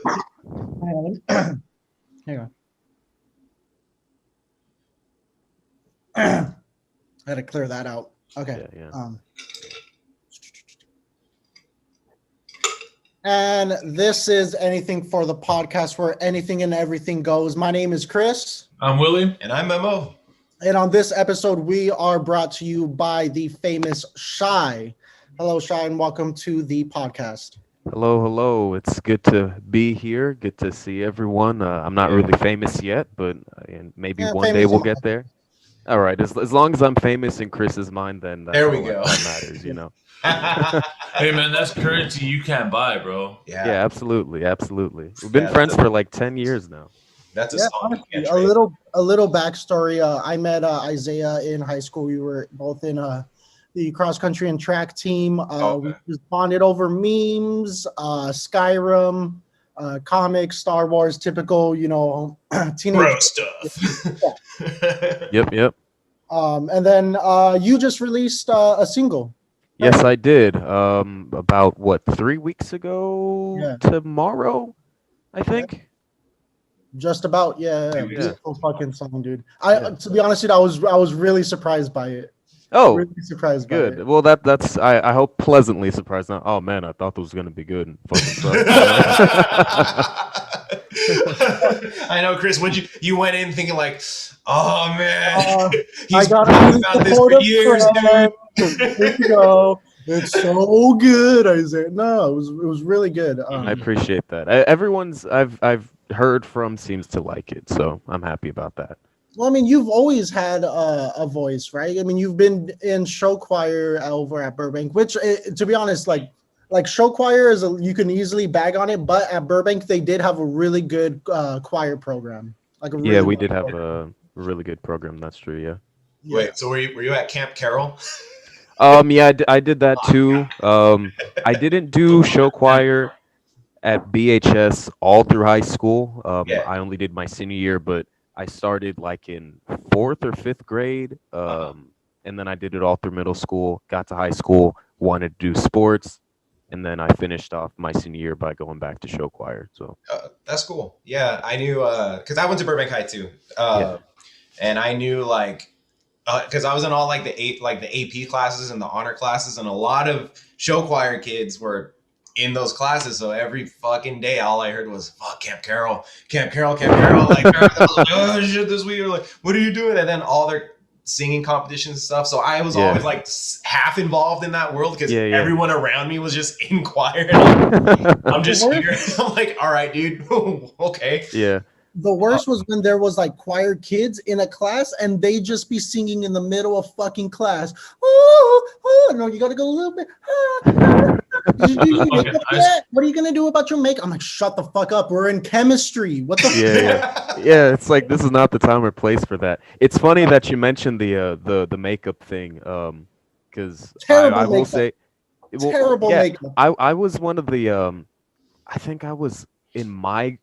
Hang on. I had to clear that out. Okay. Yeah. And this is Anything for the Podcast, where anything and everything goes. My name is Chris. I'm Willie. And I'm Memo. And on this episode, we are brought to you by the famous Shai. Hello, Shai, and welcome to the podcast. Hello. It's good to be here. Good to see everyone. I'm not really famous yet, but maybe one day we'll get there. All right. As long as I'm famous in Chris's mind, then that's there we all go. That matters, you know. Hey, man, that's currency you can't buy, bro. Yeah, absolutely. We've been friends for like 10 years now. That's a song. Honestly, a little backstory. I met Isaiah in high school. We were both in the cross country and track team. We just bonded over memes, Skyrim, comics, Star Wars, typical, teenage bro stuff. Yep. And then you just released a single. Yes, I did. About 3 weeks ago? Yeah. Tomorrow, I think. Just about, yeah. Beautiful fucking song, dude. To be honest with you, I was really surprised by it. Oh, really surprised. Good. By it. Well, that's I hope pleasantly surprised. Not, oh man, I thought it was gonna be good. And fucking I know, Chris. When you went in thinking like, oh man, he's talking about this for years, dude. Here you go. It's so good, Isaiah. No, it was really good. I appreciate that. Everyone's I've heard from seems to like it, so I'm happy about that. Well, I mean, you've always had a voice, right? I mean, you've been in show choir over at Burbank, which, to be honest, like show choir you can easily bag on it, but at Burbank they did have a really good choir program. We did have a really good program. That's true. Yeah. Wait, so were you at Camp Carroll? Yeah, I did that too. I didn't do show choir at BHS all through high school. I only did my senior year, but I started like in 4th or 5th grade, and then I did it all through middle school. Got to high school, wanted to do sports, and then I finished off my senior year by going back to show choir. So that's cool. Yeah, I knew because I went to Burbank High too, and I knew because I was in all the AP classes and the honor classes, and a lot of show choir kids were in those classes. So every fucking day, all I heard was "fuck Camp Carroll." Like, oh shit, this week. Like, what are you doing? And then all their singing competitions and stuff. So I was always half involved in that world because everyone around me was just in choir. And I'm just here. I'm like, all right, dude. Okay. Yeah. The worst was when there was choir kids in a class and they just be singing in the middle of fucking class. No, you gotta go a little bit. What are you gonna do about your makeup? I'm like, shut the fuck up. We're in chemistry. What the? Yeah. It's like this is not the time or place for that. It's funny that you mentioned the makeup thing, because I will say, terrible makeup. I was one of the I think I was in my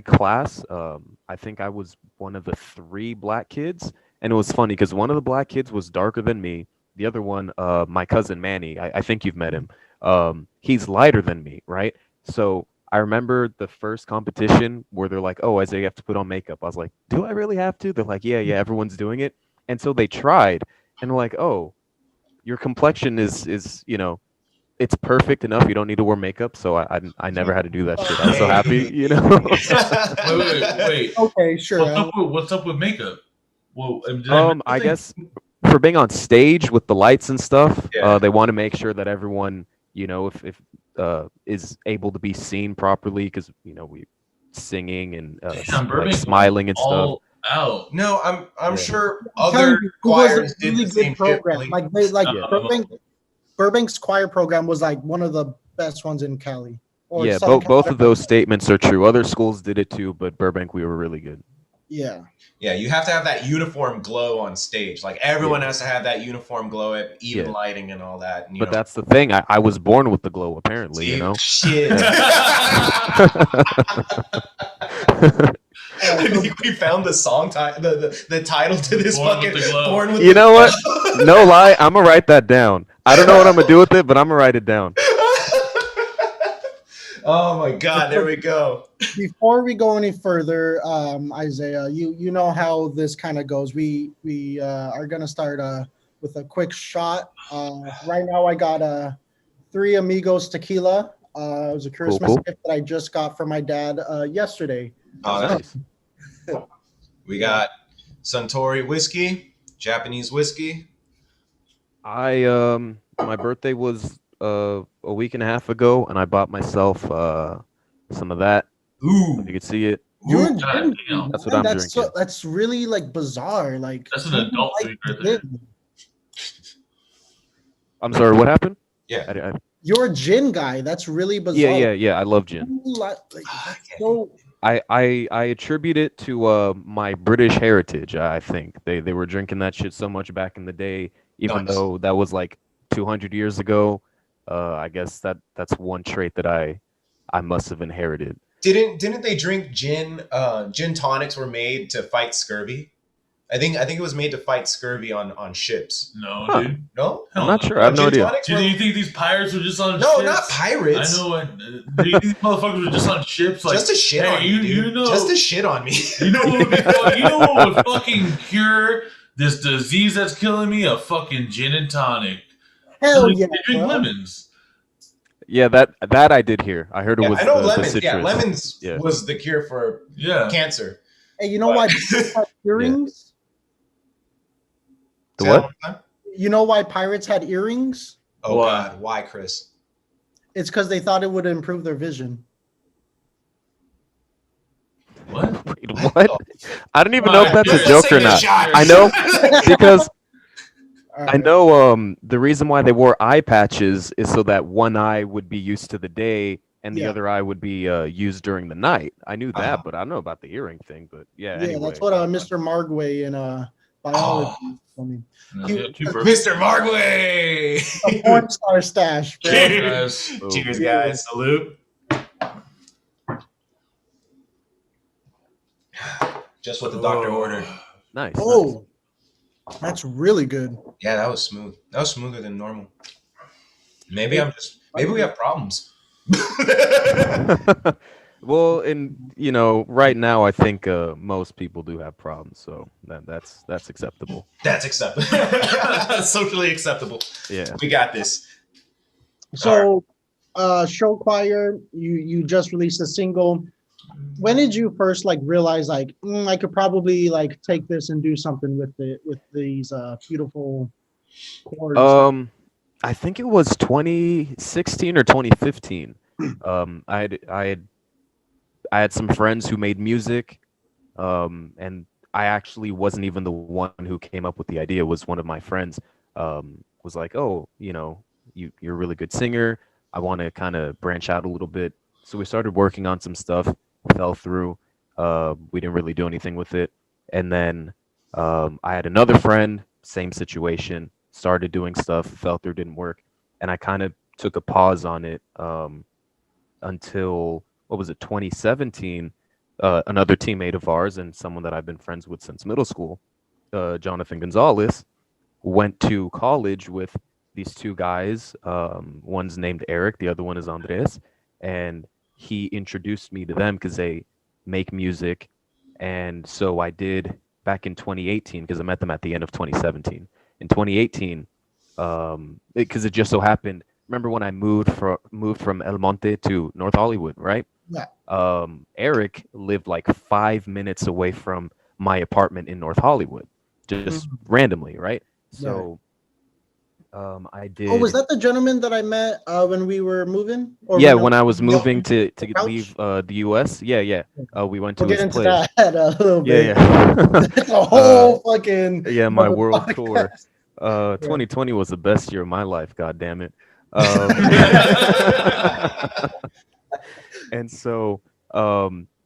class. I think I was one of the 3 black kids, and it was funny because one of the black kids was darker than me. The other one, my cousin Manny, I think you've met him. He's lighter than me, right? So I remember the first competition where they're like, "Oh, Isaiah, you have to put on makeup." I was like, "Do I really have to?" They're like, "Yeah, everyone's doing it." And so they tried, and they're like, "Oh, your complexion is it's perfect enough. You don't need to wear makeup." So I never had to do that shit. I'm so happy, Wait. Okay, sure. What's up with makeup? Well, I guess for being on stage with the lights and stuff, they want to make sure that everyone, if is able to be seen properly, because we singing and smiling and stuff. Out. No, I'm sure other choirs did the same program. Shit. Burbank's choir program was one of the best ones in Cali. Both of those statements are true. Other schools did it too, but Burbank, we were really good. Yeah. Yeah, you have to have that uniform glow on stage. Everyone has to have that uniform glow at even lighting and all that. And, but that's the thing. I was born with the glow, apparently. Shit. I think we found the song the title to this fucking Born with You know what? No lie, I'm gonna write that down. I don't know what I'm gonna do with it, but I'm gonna write it down. Oh my God! There we go. Before we go any further, Isaiah, you know how this kind of goes. We are gonna start with a quick shot. Right now, I got Three Amigos tequila. It was a Christmas Cool. gift that I just got from my dad yesterday. Oh, Nice. we got Suntory whiskey, Japanese whiskey. My birthday was a week and a half ago, and I bought myself some of that. Ooh, You can see it. You're Ooh. drinking, damn. That's man. what I'm That's drinking. that's really like bizarre. Like That's an who adult likes drink right there. gin? I'm sorry. What happened? Yeah. You're a gin guy. That's really bizarre. Yeah. I love gin. That's so I attribute it to my British heritage. I think they were drinking that shit so much back in the day, even Nice. though that was like 200 years ago. I guess that's one trait that I must have inherited. Didn't they drink gin? Gin tonics were made to fight scurvy. I think it was made to fight scurvy on ships. No, Huh. dude. No, I'm Hell not no. sure. I have no Gin idea. tonics Do were- you think these pirates were just on no, ships? not pirates. I know. Do you think these motherfuckers were just on ships? Like, Just to shit hey, on me, you, dude. you know, Just to shit on me. you know what would be you know what would fucking cure this disease that's killing me? A fucking gin and tonic. hell They yeah. drink bro. lemons. Yeah, that I did hear. I heard it Yeah, was I know the lemons. citrus. Yeah, lemons Yeah. was the cure for Yeah. cancer. Hey, you know why pirates had earrings? The Say that what? one more time? You know why pirates had earrings? Oh Why? God, why, Chris? It's because they thought it would improve their vision. What? Wait, what? I don't even know if Alright, that's a let's joke take or a not. shot. I know because All I right. know the reason why they wore eye patches is so that one eye would be used to the day and the Yeah. other eye would be used during the night. I knew that, Uh-huh. but I don't know about the earring thing. But yeah, Yeah, anyway. that's what Mr. Margway in biology told me. No, You- yeah, two birthdays. Mr. Margway. A porn star stash, bro. Cheers. Oh. Cheers, guys. Salute. Just what the doctor ordered. Nice. Oh, that's really good. Yeah, that was smooth. That was smoother than normal. Maybe we have problems. nice. Well, and right now I think most people do have problems, so that's acceptable. That's acceptable. Socially acceptable. Yeah. We got this. So, show choir, you just released a single. When did you first realize I could probably take this and do something with these beautiful chords? I think it was 2016 or 2015. I had some friends who made music, and I actually wasn't even the one who came up with the idea. It was one of my friends. Was like, oh, you're a really good singer. I want to kind of branch out a little bit. So we started working on some stuff. Fell through. We didn't really do anything with it. And then I had another friend, same situation. Started doing stuff, fell through, didn't work, and I kind of took a pause on it until 2017. Another teammate of ours and someone that I've been friends with since middle school, Jonathan Gonzalez, went to college with these two guys. One's named Eric, the other one is Andres, and he introduced me to them because they make music. And so I did back in 2018 because I met them at the end of 2017. In 2018, because it just so happened, remember when I moved from El Monte to North Hollywood, right? Yeah. Eric lived like 5 minutes away from my apartment in North Hollywood, just randomly, right? So I did. Oh, was that the gentleman that I met when we were moving? Or Yeah, when I was moving to couch? leave the U.S. Yeah. We went to We'll get his into place. that a little bit. Yeah. It's a whole fucking Yeah, my other world podcast. tour. 2020 was the best year of my life. God damn it. And so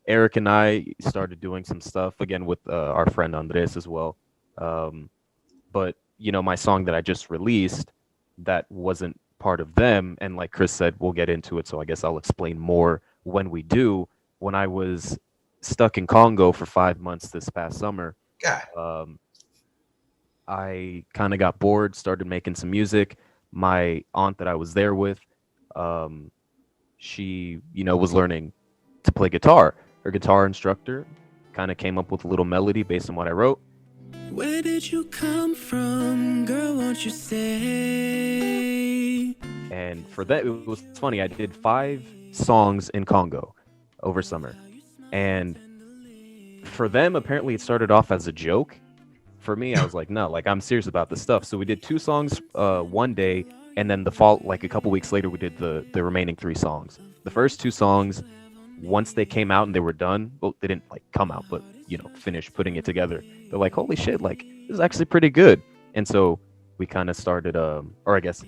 Eric and I started doing some stuff again with our friend Andres as well. But my song that I just released, that wasn't part of them. And like Chris said, we'll get into it. So I guess I'll explain more when we do. When I was stuck in Congo for 5 months this past summer, God. I kind of got bored, started making some music. My aunt that I was there with, she, was learning to play guitar. Her guitar instructor kind of came up with a little melody based on what I wrote. Where did you come from, girl, won't you say? And for that, it was funny. I did 5 songs in Congo over summer. And for them, apparently it started off as a joke. For me, I was like, no, like I'm serious about this stuff. So we did 2 songs one day, and then a couple weeks later, we did the remaining 3 songs. The first 2 songs, once they came out and they were done, well, they didn't like come out, but finish putting it together. They're like, holy shit, like this is actually pretty good. And so we kind of started, or I guess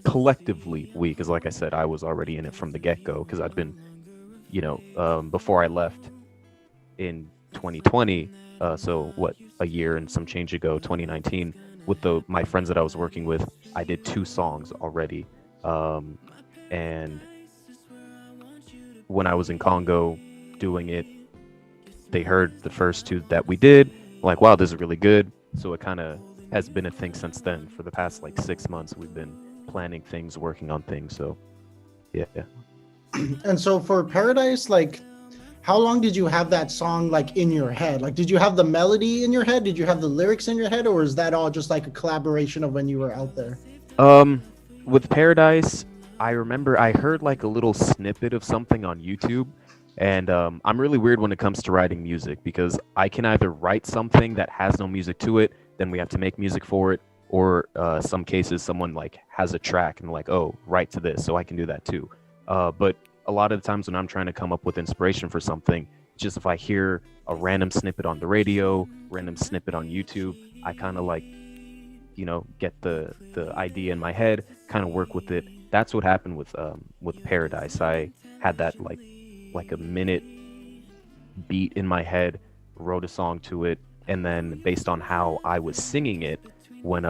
collectively because like I said, I was already in it from the get-go because I'd been, before I left in 2020, so what, a year and some change ago, 2019, with my friends that I was working with, I did 2 songs already. And when I was in Congo doing it, they heard the first 2 that we did, like, wow, this is really good. So it kind of has been a thing since then. For the past like 6 months, we've been planning things, working on things. So yeah. And so for Paradise, like, how long did you have that song like in your head? Like, did you have the melody in your head? Did you have the lyrics in your head? Or is that all just like a collaboration of when you were out there? With Paradise, I remember I heard like a little snippet of something on YouTube. And I'm really weird when it comes to writing music because I can either write something that has no music to it, then we have to make music for it, or some cases someone like has a track and like, oh, write to this, so I can do that too. But a lot of the times when I'm trying to come up with inspiration for something, just if I hear a random snippet on the radio, random snippet on YouTube, I kind of like, get the idea in my head, kind of work with it. That's what happened with Paradise. I had that like a minute beat in my head, wrote a song to it, and then based on how I was singing it, when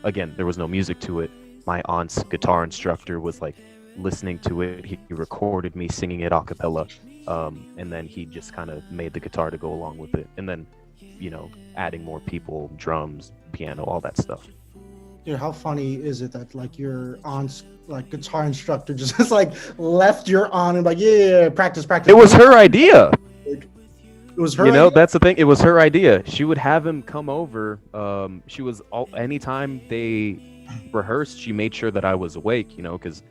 again there was no music to it, my aunt's guitar instructor was like listening to it. He recorded me singing it a cappella, and then he just kind of made the guitar to go along with it, and then adding more people, drums, piano, all that stuff. Dude, how funny is it that like your aunt's like guitar instructor just like left your aunt and like, yeah, practice. It was her idea. It was her idea? That's the thing. It was her idea. She would have him come over. Anytime they rehearsed, she made sure that I was awake, because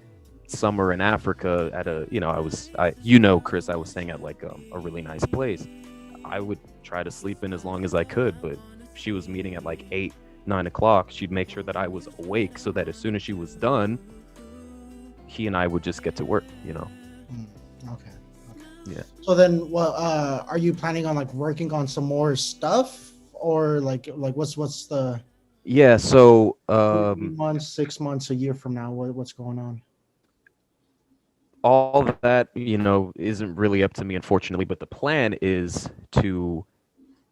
summer in Africa at Chris, I was staying at like a really nice place. I would try to sleep in as long as I could, but she was meeting at like 8-9 o'clock. She'd make sure that I was awake so that as soon as she was done, he and I would just get to work, Okay. Yeah. So then, are you planning on like working on some more stuff, or like what's the? Yeah. So months, 6 months, a year from now, what's going on? All of that, isn't really up to me, unfortunately. But the plan is to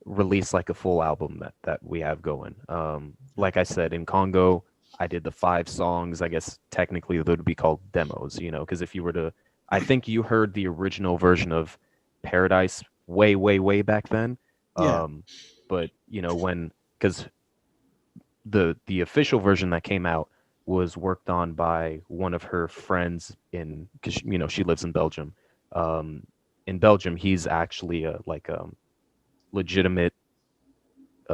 release like a full album that we have going. Like I said, in Congo, I did the 5 songs. I guess technically they would be called demos, because if you were to, I think you heard the original version of Paradise way, way, way back then. Yeah. But because the official version that came out was worked on by one of her friends because she lives in Belgium. In Belgium, he's actually a legitimate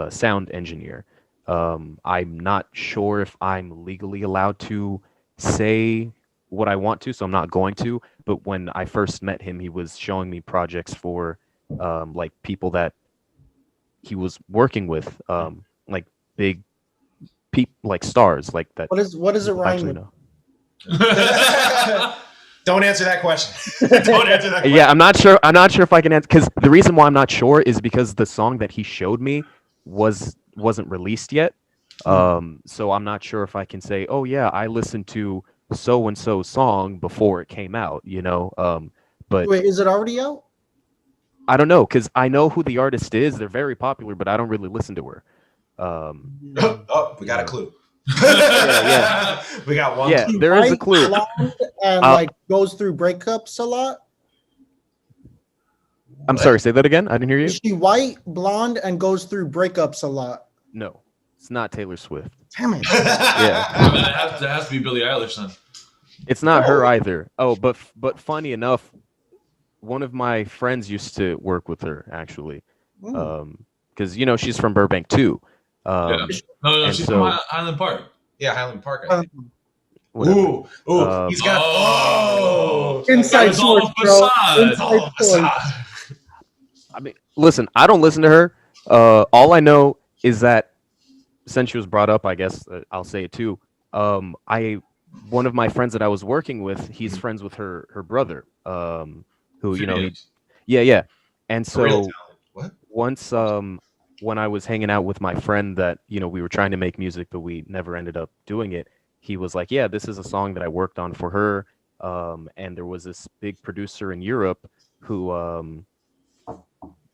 sound engineer. I'm not sure if I'm legally allowed to say what I want to, so I'm not going to. But when I first met him, he was showing me projects for like people that he was working with, like big like stars like that. What is it rhyme with? Don't answer that question. Don't answer that question. Yeah, I'm not sure if I can answer, because the reason why I'm not sure is because the song that he showed me wasn't released yet. So I'm not sure if I can say, oh yeah, I listened to so and so song before it came out, but Wait, is it already out? I don't know, because I know who the artist is. They're very popular, but I don't really listen to her. Oh, we got a clue. Yeah. We got one. Yeah, there is a clue. And like goes through breakups a lot. I'm sorry, say that again. I didn't hear you. Is she white, blonde, and goes through breakups a lot? No, it's not Taylor Swift. Damn it. Yeah. That has to be Billie Eilish then. It's not her either. Oh, but funny enough, one of my friends used to work with her actually, because she's from Burbank too. No, she's from Highland Park. Yeah, Highland Park. I think. Whatever. He's got inside source, bro. Inside source. I mean, listen, I don't listen to her. All I know is that since she was brought up, I guess I'll say it too. One of my friends that I was working with, he's friends with her brother. Who yeah. And so once when I was hanging out with my friend that we were trying to make music, but we never ended up doing it. He was like, "Yeah, this is a song that I worked on for her." And there was this big producer in Europe who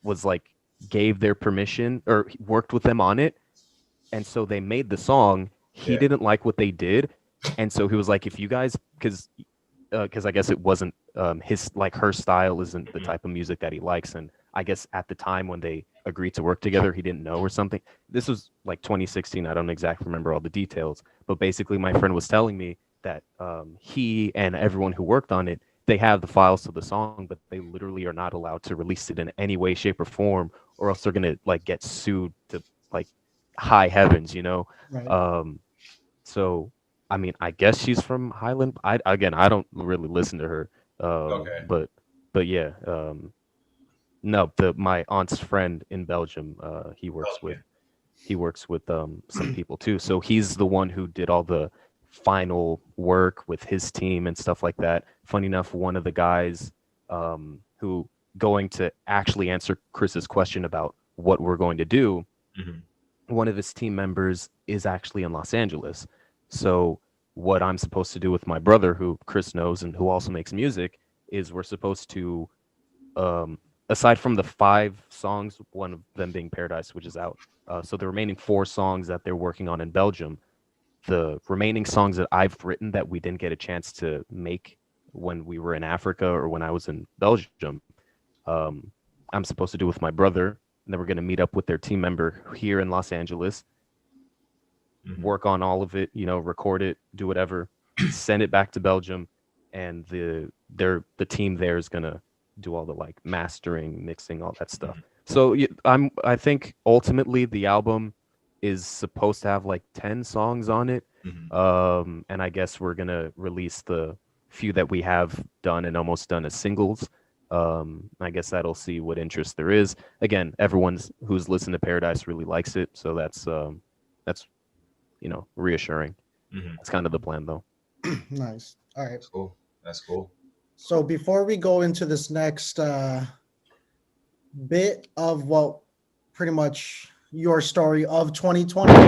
was like gave their permission or worked with them on it, and so they made the song. He didn't like what they did, and so he was like, "If you guys, because I guess it wasn't her style isn't the type of music that he likes, and I guess at the time when they agreed to work together, he didn't know or something. This was like 2016. I don't exactly remember all the details, but basically my friend was telling me that he and everyone who worked on it, they have the files to the song, but they literally are not allowed to release it in any way, shape, or form, or else they're gonna like get sued to like high heavens, Right. So I mean, I guess she's from Highland. I don't really listen to her. But yeah. No, my aunt's friend in Belgium. He works with some people too. So he's the one who did all the final work with his team and stuff like that. Funny enough, one of the guys who going to actually answer Chris's question about what we're going to do. One of his team members is actually in Los Angeles. So what I'm supposed to do with my brother, who Chris knows and who also makes music, is we're supposed to, aside from the 5 songs, one of them being Paradise, which is out. So the remaining 4 songs that they're working on in Belgium, the remaining songs that I've written that we didn't get a chance to make when we were in Africa or when I was in Belgium, I'm supposed to do with my brother. And then we're going to meet up with their team member here in Los Angeles, work on all of it, record it, do whatever, send it back to Belgium, and the team there is going to do all the like mastering, mixing, all that stuff. So I think ultimately the album is supposed to have like 10 songs on it. And I guess we're going to release the few that we have done and almost done as singles. I guess that'll see what interest there is. Again, everyone who's listened to Paradise really likes it, so that's reassuring. That's kind of the plan, though. Nice. All right. That's cool. So before we go into this next bit of what pretty much your story of 2020,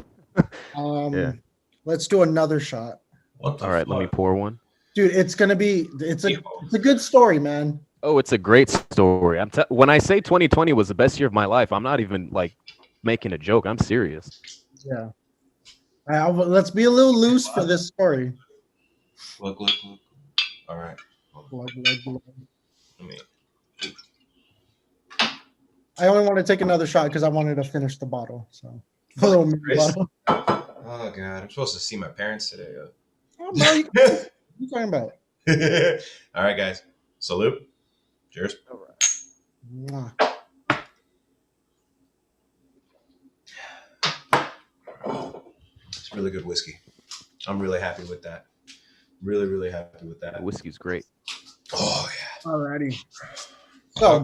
let's do another shot. All right, let me pour one. Dude, it's a good story, man. Oh, it's a great story. When I say 2020 was the best year of my life, I'm not even like making a joke. I'm serious. Yeah. Let's be a little loose for this story. Look. All right. Blood. I only want to take another shot because I wanted to finish the bottle. So, bottle. Oh God, I'm supposed to see my parents today. Oh, no, what are you talking about? All right, guys. Salute. Cheers. All right. Mwah. It's really good whiskey. I'm really happy with that. Really, really happy with that. The whiskey's great. Oh yeah. Alrighty. So,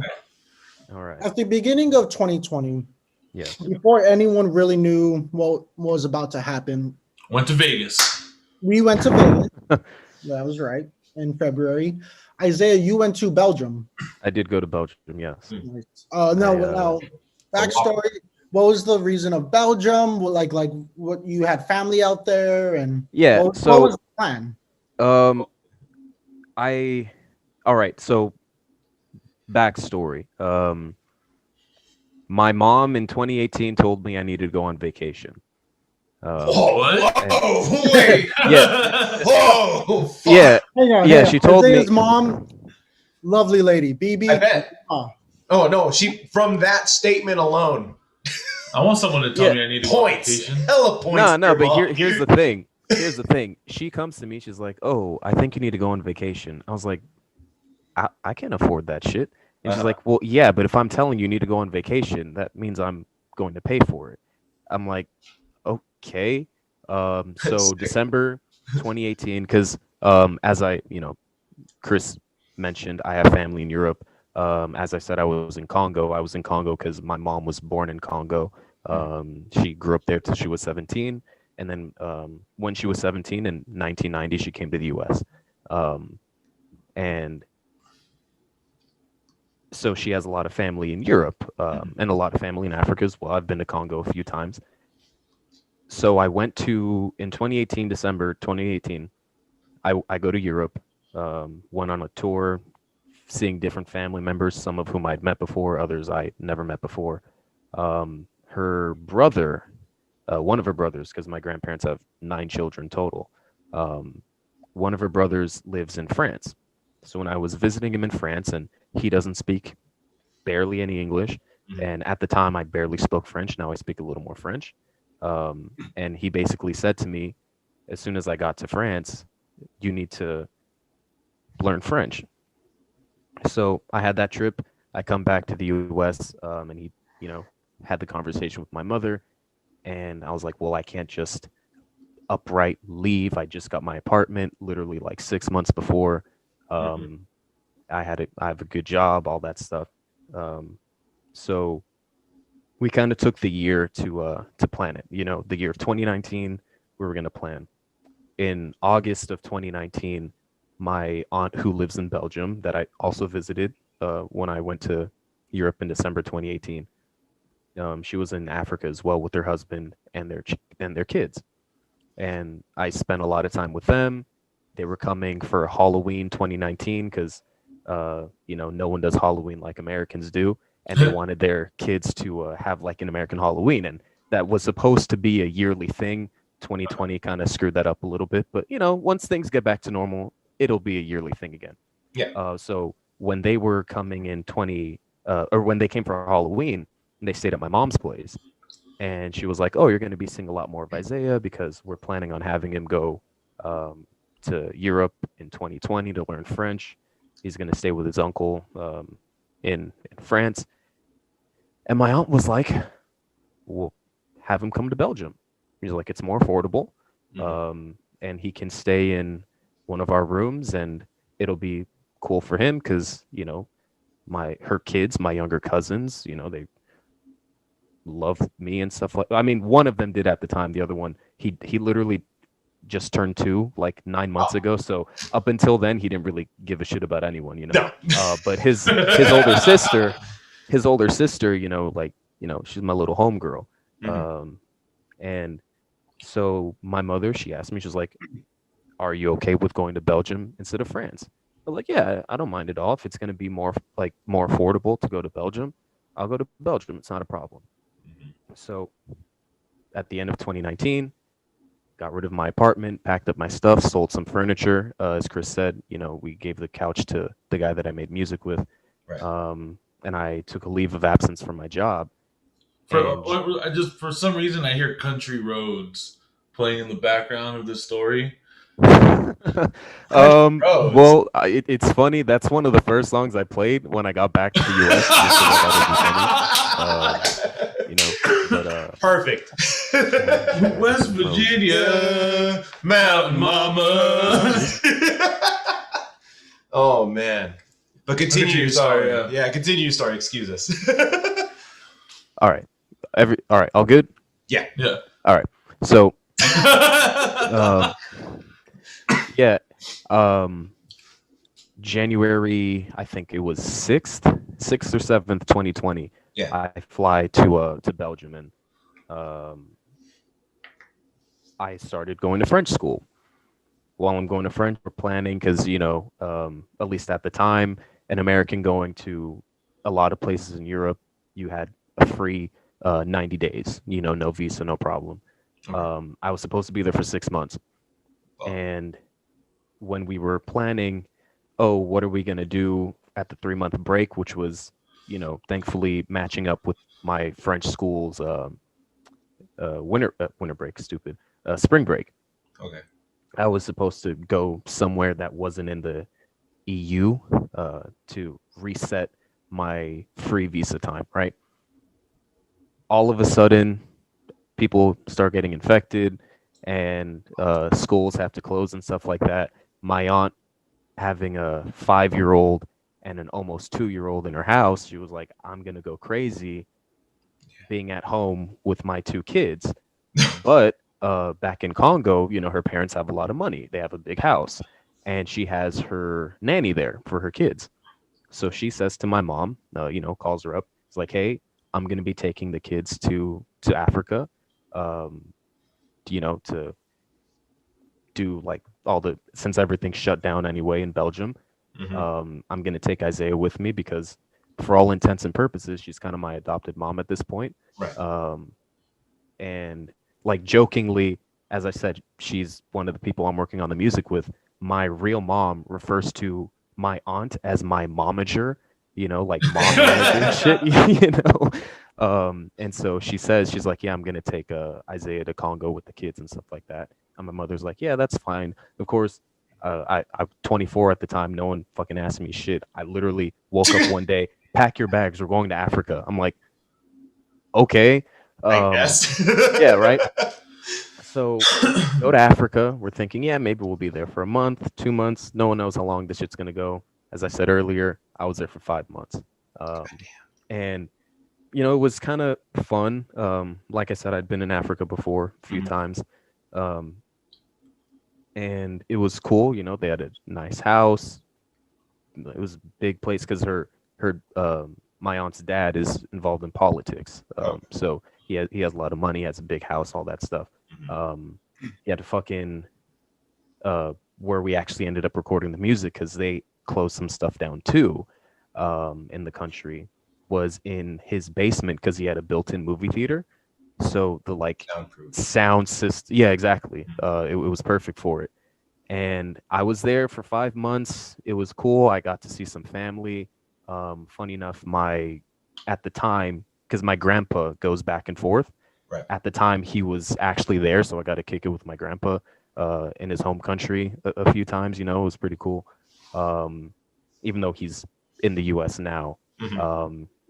all right. At the beginning of 2020, yeah, before anyone really knew what was about to happen, went to Vegas. We went to Vegas. That was right. In February. Isaiah, you went to Belgium. I did go to Belgium, yes. Nice. Now, backstory. What was the reason of Belgium? Like what you had family out there, and what was the plan? All right. So, backstory. My mom in 2018 told me I needed to go on vacation. What? Wait. Yeah. Whoa. Fuck. Yeah. Hang on. She told Isaiah's me. Mom, lovely lady, BB. I bet. Oh no, she from that statement alone. I want someone to tell me I need to go on Points. vacation. Hella points. No, but here's the thing. here's the thing. She comes to me. She's like, "Oh, I think you need to go on vacation." I was like, I can't afford that shit. And she's like, "Well, yeah, but if I'm telling you need to go on vacation, that means I'm going to pay for it." I'm like, "Okay." So Sick. December 2018, because as Chris mentioned, I have family in Europe. As I said, I was in Congo. I was in Congo because my mom was born in Congo. She grew up there till she was 17. And then when she was 17 in 1990, she came to the US. And so she has a lot of family in Europe and a lot of family in Africa as well. I've been to Congo a few times. So I went in 2018, December 2018, I go to Europe, went on a tour, seeing different family members, some of whom I'd met before, others I never met before. Her brother, one of her brothers, because my grandparents have 9 children total, one of her brothers lives in France. So when I was visiting him in France, and he doesn't speak barely any English, and at the time I barely spoke French, now I speak a little more French. And he basically said to me, as soon as I got to France, you need to learn French. So I had that trip. I come back to the US, and he, had the conversation with my mother. And I was like, well, I can't just upright leave. I just got my apartment literally like 6 months before. I have a good job, all that stuff. So we kind of took the year to plan it. The year of 2019, we were going to plan. In August of 2019, my aunt, who lives in Belgium, that I also visited when I went to Europe in December 2018, she was in Africa as well with her husband and their kids. And I spent a lot of time with them. They were coming for Halloween 2019 because, no one does Halloween like Americans do. And they wanted their kids to have like an American Halloween. And that was supposed to be a yearly thing. 2020 kind of screwed that up a little bit. But, once things get back to normal, it'll be a yearly thing again. Yeah. So when they were coming in when they came for Halloween, they stayed at my mom's place. And she was like, oh, you're going to be seeing a lot more of Isaiah because we're planning on having him go to Europe in 2020 to learn French. He's going to stay with his uncle in France. And my aunt was like, well, have him come to Belgium. He's like, it's more affordable. And he can stay in one of our rooms and it'll be cool for him because, her kids, my younger cousins, they love me and stuff like. I mean, one of them did at the time. The other one, he literally just turned 2 like 9 months ago. So up until then, he didn't really give a shit about anyone, No. But his older sister, she's my little homegirl. And so my mother, she asked me, she's like, "Are you okay with going to Belgium instead of France?" I'm like, "Yeah, I don't mind at all. If it's going to be more affordable to go to Belgium, I'll go to Belgium. It's not a problem." So at the end of 2019, got rid of my apartment, packed up my stuff, sold some furniture. As Chris said, we gave the couch to the guy that I made music with. Right. And I took a leave of absence from my job. For some reason, I hear Country Roads playing in the background of this story. Well, it's funny. That's one of the first songs I played when I got back to the US. Just so that it would be funny. But Perfect. West Virginia, Mountain Mama. Oh man. But continue your story. Yeah. Continue your story. Excuse us. All right. All right. All good? Yeah. All right. So, January, I think it was 6th or 7th, 2020. Yeah. I fly to Belgium and I started going to French school. While I'm going to French, we're planning because, at least at the time, an American going to a lot of places in Europe, you had a free 90 days, no visa, no problem. Okay. I was supposed to be there for 6 months. Oh. And when we were planning, what are we going to do at the 3-month break, which was, thankfully matching up with my French school's winter break, spring break. Okay. I was supposed to go somewhere that wasn't in the EU to reset my free visa time, right? All of a sudden, people start getting infected and schools have to close and stuff like that. My aunt having a 5-year-old and an almost 2-year-old in her house, she was like, I'm going to go crazy being at home with my 2 kids. But back in Congo, her parents have a lot of money. They have a big house and she has her nanny there for her kids. So she says to my mom, calls her up. It's like, hey, I'm going to be taking the kids to Africa, to do like since everything's shut down anyway in Belgium. I'm going to take Isaiah with me because for all intents and purposes, she's kind of my adopted mom at this point. Right. And like jokingly, as I said, she's one of the people I'm working on the music with. My real mom refers to my aunt as my momager, like mom manager and shit, and so she's like, yeah, I'm going to take Isaiah to Congo with the kids and stuff like that. And my mother's like, yeah, that's fine. Of course, I'm 24 at the time. No one fucking asked me shit. I literally woke up one day, pack your bags, we're going to Africa. I'm like, okay. I guess. Yeah, right. So go to Africa. We're thinking, yeah, maybe we'll be there for a month, 2 months. No one knows how long this shit's going to go. As I said earlier, I was there for 5 months. And, it was kind of fun. Like I said, I'd been in Africa before a few times. And it was cool. They had a nice house. It was a big place because my aunt's dad is involved in politics. So he has a lot of money, he has a big house, all that stuff. He had to fucking where we actually ended up recording the music because they closed some stuff down too in the country was in his basement because he had a built-in movie theater. So the sound system, yeah, exactly. It was perfect for it. And I was there for 5 months. It was cool. I got to see some family. Funny enough, at the time, because my grandpa goes back and forth. Right. At the time, he was actually there, so I got to kick it with my grandpa in his home country a few times. It was pretty cool. Even though he's in the U.S. now,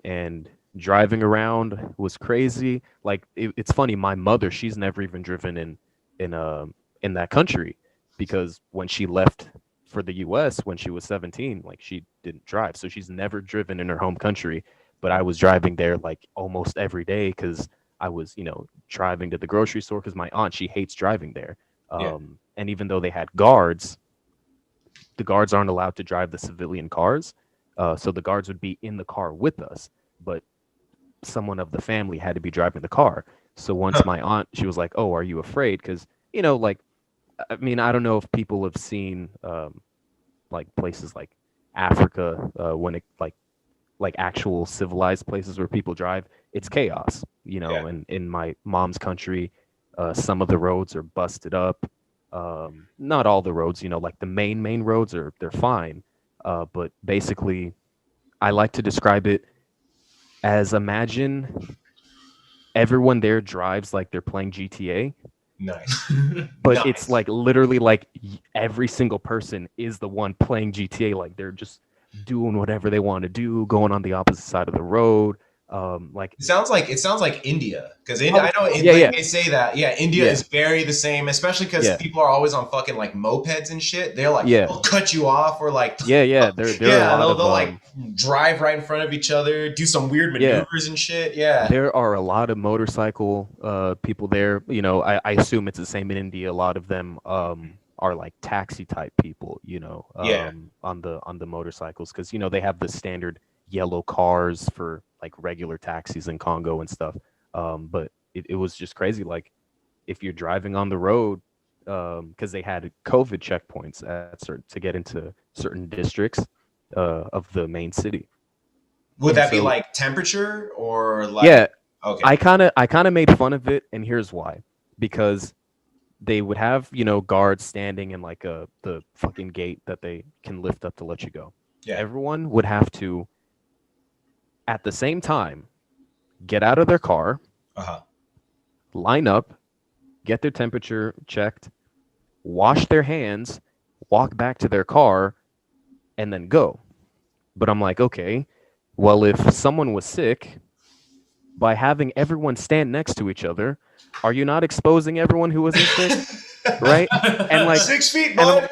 and driving around was crazy. Like it's funny. My mother, she's never even driven in that country because when she left for the U.S. when she was 17, like she didn't drive, so she's never driven in her home country. But I was driving there like almost every day because I was, driving to the grocery store because my aunt, she hates driving there. And even though they had guards, the guards aren't allowed to drive the civilian cars. So the guards would be in the car with us, but someone of the family had to be driving the car. So once my aunt, she was like, oh, are you afraid? Because, I don't know if people have seen like places like Africa when it like actual civilized places where people drive, it's chaos, and in my mom's country, some of the roads are busted up. Not all the roads, like the main roads they're fine. But basically I like to describe it as imagine everyone there drives like they're playing GTA. Nice. But nice. It's like literally like every single person is the one playing GTA. Like they're just doing whatever they want to do, going on the opposite side of the road. Like it sounds like India because I know they say that India is very the same, especially because people are always on fucking like mopeds and shit. They're like they'll cut you off or like they'll like drive right in front of each other, do some weird maneuvers and shit. Yeah, there are a lot of motorcycle people there. I assume it's the same in India. A lot of them are like taxi type people. On the motorcycles because they have the standard yellow cars for like regular taxis in Congo and stuff. But it was just crazy. Like if you're driving on the road, because they had COVID checkpoints to get into certain districts of the main city. Would that be like temperature or like? Yeah. Okay. I kind of made fun of it, and here's why. Because they would have guards standing in like the fucking gate that they can lift up to let you go. Yeah. Everyone would have to, at the same time, get out of their car, line up, get their temperature checked, wash their hands, walk back to their car, and then go. But I'm like, okay, well, if someone was sick, by having everyone stand next to each other, are you not exposing everyone who wasn't sick? Right? And like 6 feet, and I'm, boy.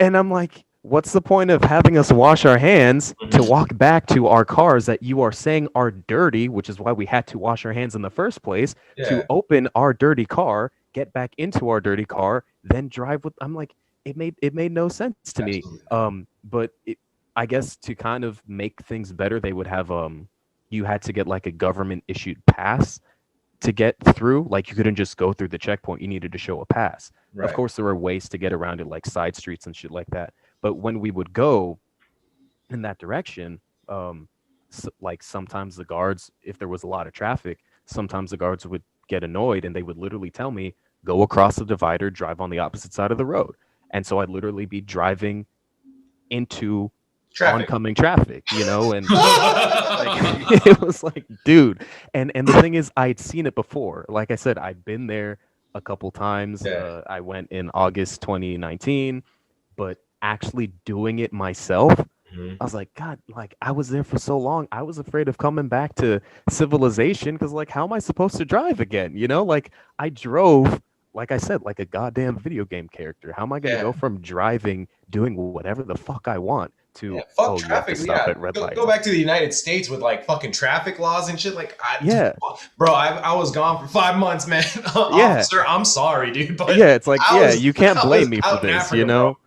and I'm like, what's the point of having us wash our hands to walk back to our cars that you are saying are dirty, which is why we had to wash our hands in the first place, to open our dirty car, get back into our dirty car, then drive with. I'm like, it made no sense to me. But I guess to kind of make things better, they would have you had to get like a government issued pass to get through. Like you couldn't just go through the checkpoint. You needed to show a pass. Of course, there were ways to get around it, like side streets and shit like that. But when we would go in that direction, like sometimes the guards, if there was a lot of traffic, sometimes the guards would get annoyed and they would literally tell me, go across the divider, drive on the opposite side of the road. And so I'd literally be driving into oncoming traffic, you know, and like, it was like, dude. And the thing is, I'd seen it before. Like I said, I'd been there a couple times. I went in August 2019, but actually doing it myself, I was like, God, like I was there for so long. I was afraid of coming back to civilization because, like, how am I supposed to drive again? You know, like I drove, like I said, like a goddamn video game character. How am I going to go from driving, doing whatever the fuck I want to fuck traffic? Go back to the United States with like fucking traffic laws and shit. Like, bro, I was gone for 5 months, man. Officer, I'm sorry, dude. But it's like, you can't blame me for this, you know?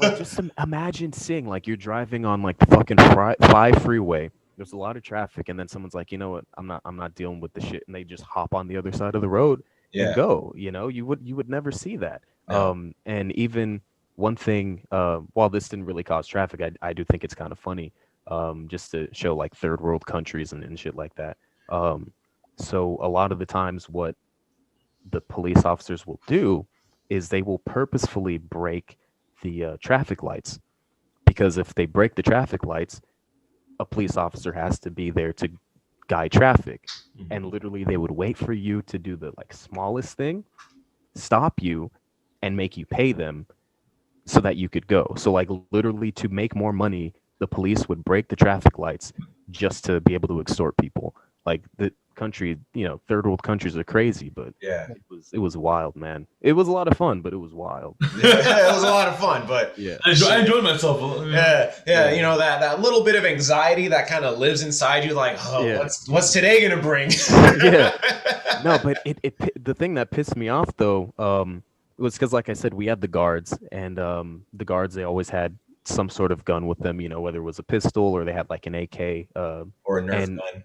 Like just imagine seeing like you're driving on like the fucking 5 freeway. There's a lot of traffic, and then someone's like, you know what? I'm not dealing with the shit, and they just hop on the other side of the road and go. You know, you would never see that. And even one thing, while this didn't really cause traffic, I do think it's kind of funny, just to show like third world countries and shit like that. So a lot of the times, what the police officers will do is they will purposefully break the traffic lights, because if they break the traffic lights, a police officer has to be there to guide traffic, and literally they would wait for you to do the like smallest thing, stop you, and make you pay them so that you could go. So like literally to make more money, the police would break the traffic lights just to be able to extort people. Like the country, you know, third world countries are crazy, but it was wild, man. It was a lot of fun, but it was wild. It was a lot of fun, but I enjoyed myself. You know, that little bit of anxiety that kind of lives inside you, like, what's today gonna bring? No, but the thing that pissed me off though, was because, like I said, we had the guards, and the guards, they always had some sort of gun with them, you know, whether it was a pistol or they had like an AK or a Nerf gun.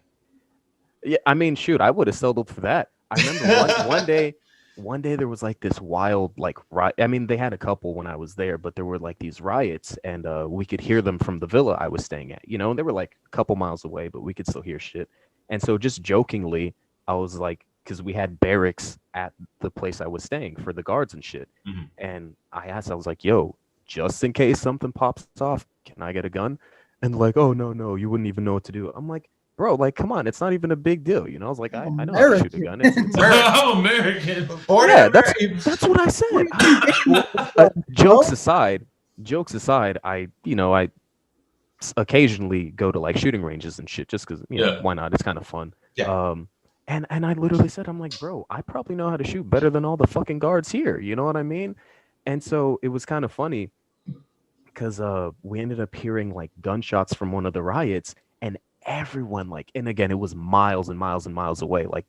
Yeah, I mean, shoot, I would have settled for that. I remember one day there was like this wild like riot. I mean, they had a couple when I was there, but there were like these riots, and we could hear them from the villa I was staying at. You know, and they were like a couple miles away, but we could still hear shit. And so just jokingly, I was like, because we had barracks at the place I was staying for the guards and shit. And I was like, yo, just in case something pops off, can I get a gun? And like, oh, no, you wouldn't even know what to do. I'm like, bro, like, come on, it's not even a big deal, you know? I was like, I know how to shoot a gun. I'm American. That's what I said. Jokes aside, I occasionally go to like shooting ranges and shit, just because, you know, why not? It's kind of fun. And I literally said, I'm like, bro, I probably know how to shoot better than all the fucking guards here. You know what I mean? And so it was kind of funny because we ended up hearing like gunshots from one of the riots, and everyone like, and again, it was miles and miles and miles away. Like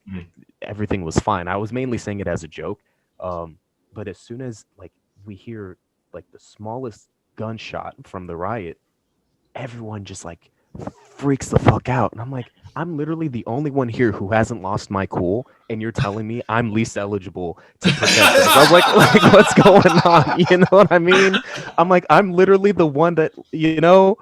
everything was fine. I was mainly saying it as a joke. But as soon as like we hear like the smallest gunshot from the riot, everyone just like freaks the fuck out. And I'm like, I'm literally the only one here who hasn't lost my cool, and you're telling me I'm least eligible to protect this. I was like, what's going on? You know what I mean? I'm like, I'm literally the one that, you know,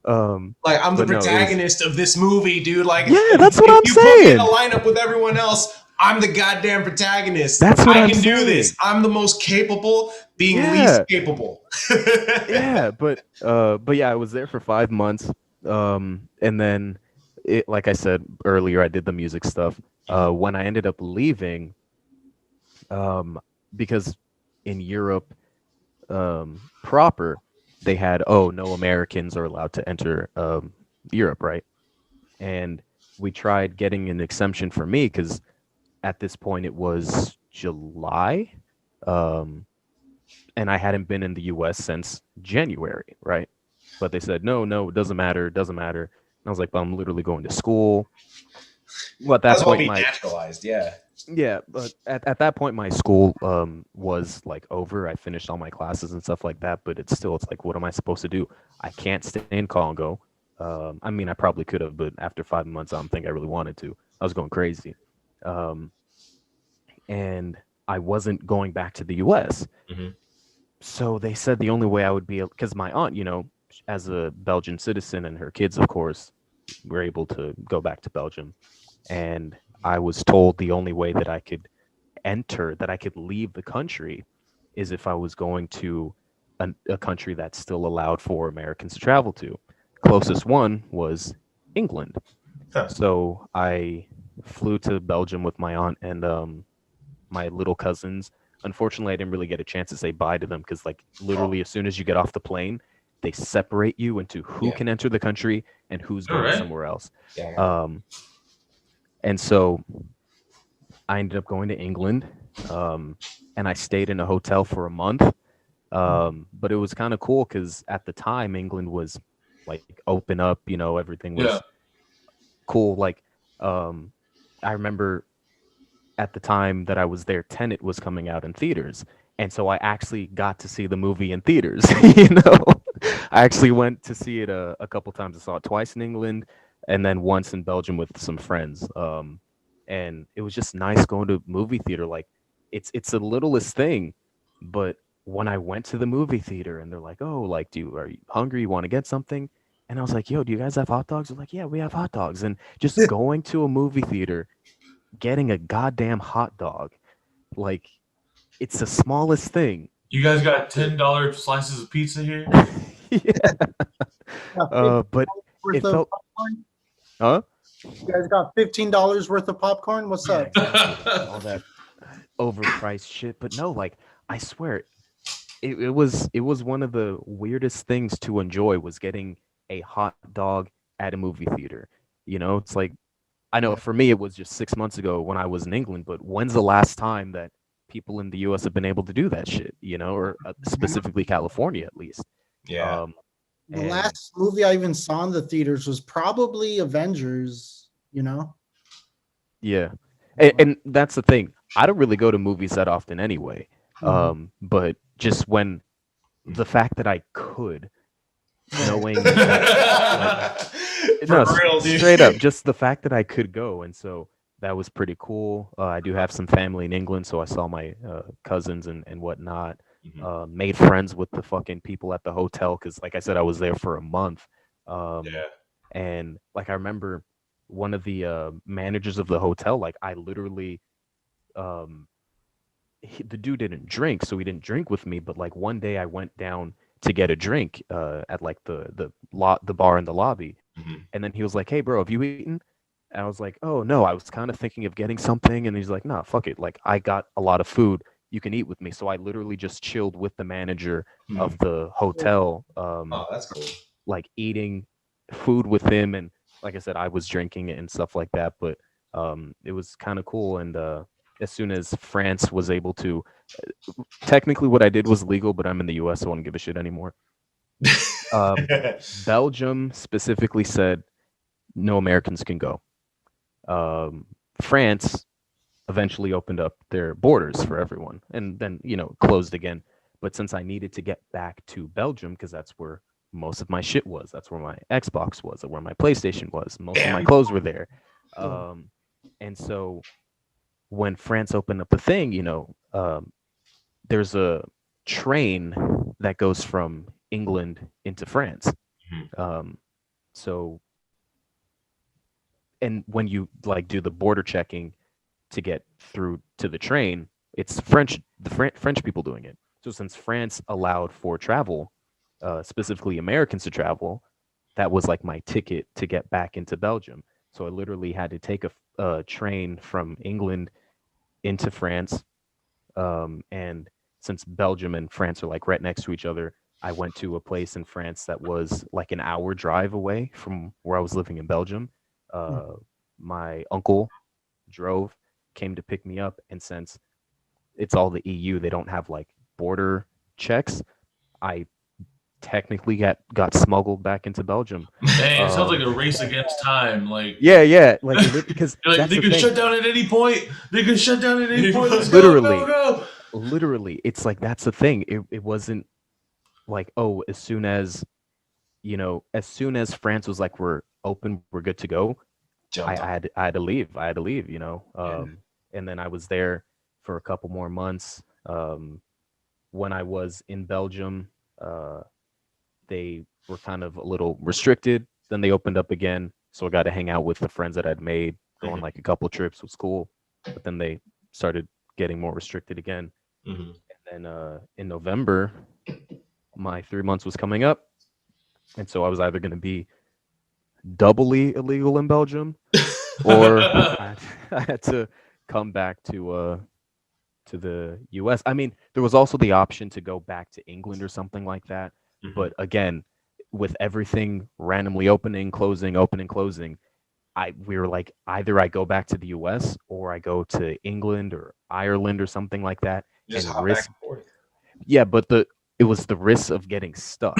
like I'm the protagonist of this movie, dude. Like, that's what I'm saying. Put me in a lineup with everyone else, I'm the goddamn protagonist. That's what I can do this. I'm the most capable, being least capable. But I was there for 5 months. And then, like I said earlier, I did the music stuff. When I ended up leaving, because in Europe proper, they had, oh, no Americans are allowed to enter Europe, right? And we tried getting an exemption for me because at this point it was July, um, and I hadn't been in the U.S. since January, right? But they said, no, no, it doesn't matter, it doesn't matter. And I was like, but I'm literally going to school. Well, at that Might as well point, be naturalized. Yeah. yeah, but at that point, my school was like over. I finished all my classes and stuff like that. But it's like, what am I supposed to do? I can't stay in Congo. I mean, I probably could have, but after 5 months, I don't think I really wanted to. I was going crazy, and I wasn't going back to the U.S. Mm-hmm. So they said the only way I would be, because my aunt, as a Belgian citizen, and her kids, of course, were able to go back to Belgium, and I was told the only way that I could leave the country, is if I was going to a country that's still allowed for Americans to travel to. Closest one was England. Huh. So I flew to Belgium with my aunt and my little cousins. Unfortunately, I didn't really get a chance to say bye to them because, like, literally as soon as you get off the plane, they separate you into who can enter the country and who's going somewhere else. Yeah. And so I ended up going to England, and I stayed in a hotel for a month. But it was kind of cool because at the time, England was like open up, everything was cool. Like, I remember at the time that I was there, Tenet was coming out in theaters. And so I actually got to see the movie in theaters, I actually went to see it a couple times. I saw it twice in England and then once in Belgium with some friends. And it was just nice going to movie theater. Like, it's the littlest thing, but when I went to the movie theater and they're like, oh, like, are you hungry? You want to get something? And I was like, yo, do you guys have hot dogs? They're like, yeah, we have hot dogs. And just going to a movie theater, getting a goddamn hot dog, like, it's the smallest thing. You guys got $10 slices of pizza here? But it felt... Popcorn? Huh? You guys got $15 worth of popcorn? What's up? All that overpriced shit. But no, like, I swear, it was one of the weirdest things to enjoy, was getting a hot dog at a movie theater. It's like, I know for me it was just 6 months ago when I was in England, but when's the last time that people in the US have been able to do that shit, or specifically California, at least? Yeah. The last movie I even saw in the theaters was probably Avengers, Yeah. And that's the thing. I don't really go to movies that often anyway. But just when the fact that I could, knowing that, Real, dude. straight up, just the fact that I could go. And so that was pretty cool. I do have some family in England, so I saw my cousins and whatnot. Made friends with the fucking people at the hotel because, like I said, I was there for a month. And like, I remember one of the managers of the hotel, like, I literally, the dude didn't drink, so he didn't drink with me. But like, one day I went down to get a drink at like the bar in the lobby, and then he was like, "Hey, bro, have you eaten?" And I was like, "Oh no, I was kind of thinking of getting something." And he's like, "Nah, fuck it. Like, I got a lot of food. You can eat with me." So I literally just chilled with the manager of the hotel. Oh, that's cool. Like, eating food with him, and like I said, I was drinking it and stuff like that. But it was kind of cool. And as soon as France was able to, technically what I did was legal, but I'm in the US, so I don't give a shit anymore. Belgium specifically said no Americans can go. France eventually opened up their borders for everyone and then, closed again. But since I needed to get back to Belgium, because that's where most of my shit was, that's where my Xbox was, where my PlayStation was, most of my clothes were there. And so when France opened up the thing, there's a train that goes from England into France. So, and when you like do the border checking to get through to the train, it's French people doing it. So since France allowed for travel, specifically Americans to travel, that was like my ticket to get back into Belgium. So I literally had to take a train from England into France. And since Belgium and France are like right next to each other, I went to a place in France that was like an hour drive away from where I was living in Belgium. My uncle drove, came to pick me up, and since it's all the EU, they don't have like border checks. I technically got smuggled back into Belgium. Dang, it sounds like a race against time. Like yeah, like because like they could shut down at any point. They could shut down at any point. Let's Literally. go. Literally, it's like that's the thing. It wasn't like, oh, as soon as France was like, we're open, we're good to go, I had to leave, and then I was there for a couple more months. When I was in Belgium, they were kind of a little restricted. Then they opened up again, so I got to hang out with the friends that I'd made. Going like a couple trips was cool, but then they started getting more restricted again. And then in November, my 3 months was coming up, and so I was either going to be doubly illegal in Belgium, or I had to come back to the U.S. I mean, there was also the option to go back to England or something like that. But again, with everything randomly opening, closing, we were like, either I go back to the U.S. or I go to England or Ireland or something like that. Just and hop risk, back and forth. yeah, but it was the risk of getting stuck,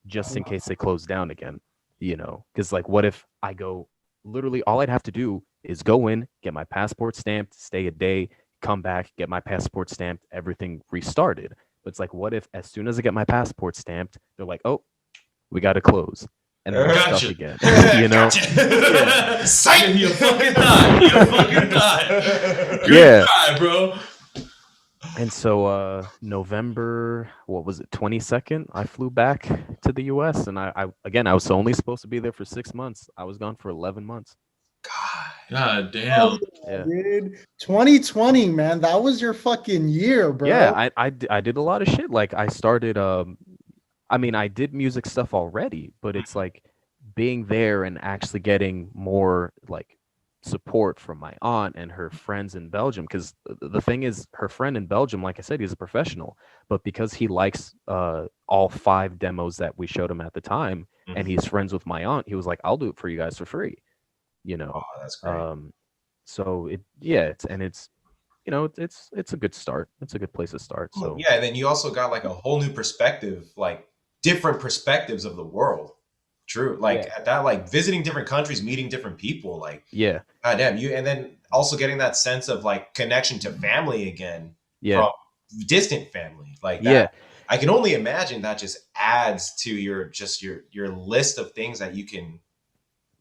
just in case they close down again. Because like, what if I go? Literally, all I'd have to do is go in, get my passport stamped, stay a day, come back, get my passport stamped, everything restarted. But it's like, what if as soon as I get my passport stamped, they're like, oh, we got to close, and then we're stuck again. Yeah. Psych! You fucking die. Yeah, die, bro. And so November, what was it, 22nd, I flew back to the US, and I was only supposed to be there for 6 months. I was gone for 11 months. God damn. Yeah. Dude, 2020, man, that was your fucking year, bro. Yeah, I did a lot of shit. Like I started I did music stuff already, but it's like being there and actually getting more like support from my aunt and her friends in Belgium, because the thing is, her friend in Belgium, like I said, he's a professional, but because he likes all 5 demos that we showed him at the time, and he's friends with my aunt, he was like, I'll do it for you guys for free. Oh, that's great. So it's a good start. It's a good place to start. So yeah, and then you also got like a whole new perspective, like different perspectives of the world. True. Like at that, like visiting different countries, meeting different people, like goddamn you, and then also getting that sense of like connection to family again. From distant family. Like that, I can only imagine that just adds to your list of things that you can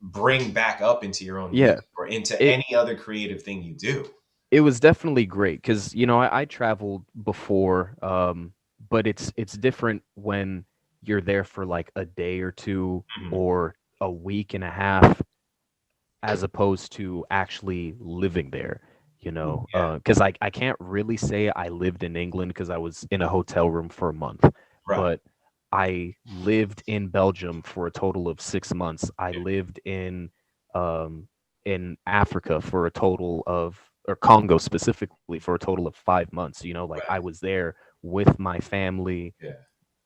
bring back up into your own music or into any other creative thing you do. It was definitely great because I traveled before, but it's different when you're there for like a day or two or a week and a half, as opposed to actually living there. Because I can't really say I lived in England because I was in a hotel room for a month, but I lived in Belgium for a total of 6 months. I lived in Africa for a total of, or Congo specifically, for a total of 5 months. I was there with my family,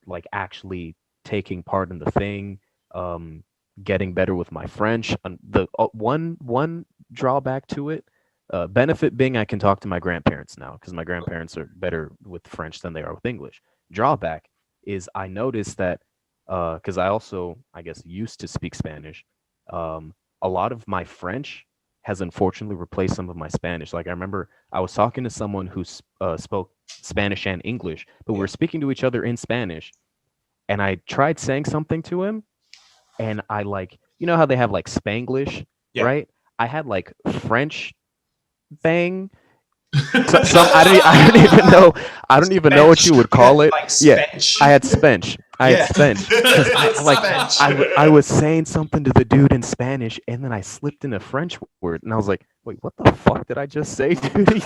like actually taking part in the thing, getting better with my French. The one drawback to it, benefit being I can talk to my grandparents now because my grandparents are better with French than they are with English. Drawback is I noticed that because I also, I guess, used to speak Spanish, a lot of my French has unfortunately replaced some of my Spanish. Like I remember I was talking to someone who spoke Spanish and English, but we were speaking to each other in Spanish, and I tried saying something to him, and I like, how they have like Spanglish, right? I had like French bang. I don't even know what you would call it. Like I had Spench. I was saying something to the dude in Spanish, and then I slipped in a French word, and I was like, "Wait, what the fuck did I just say, dude?"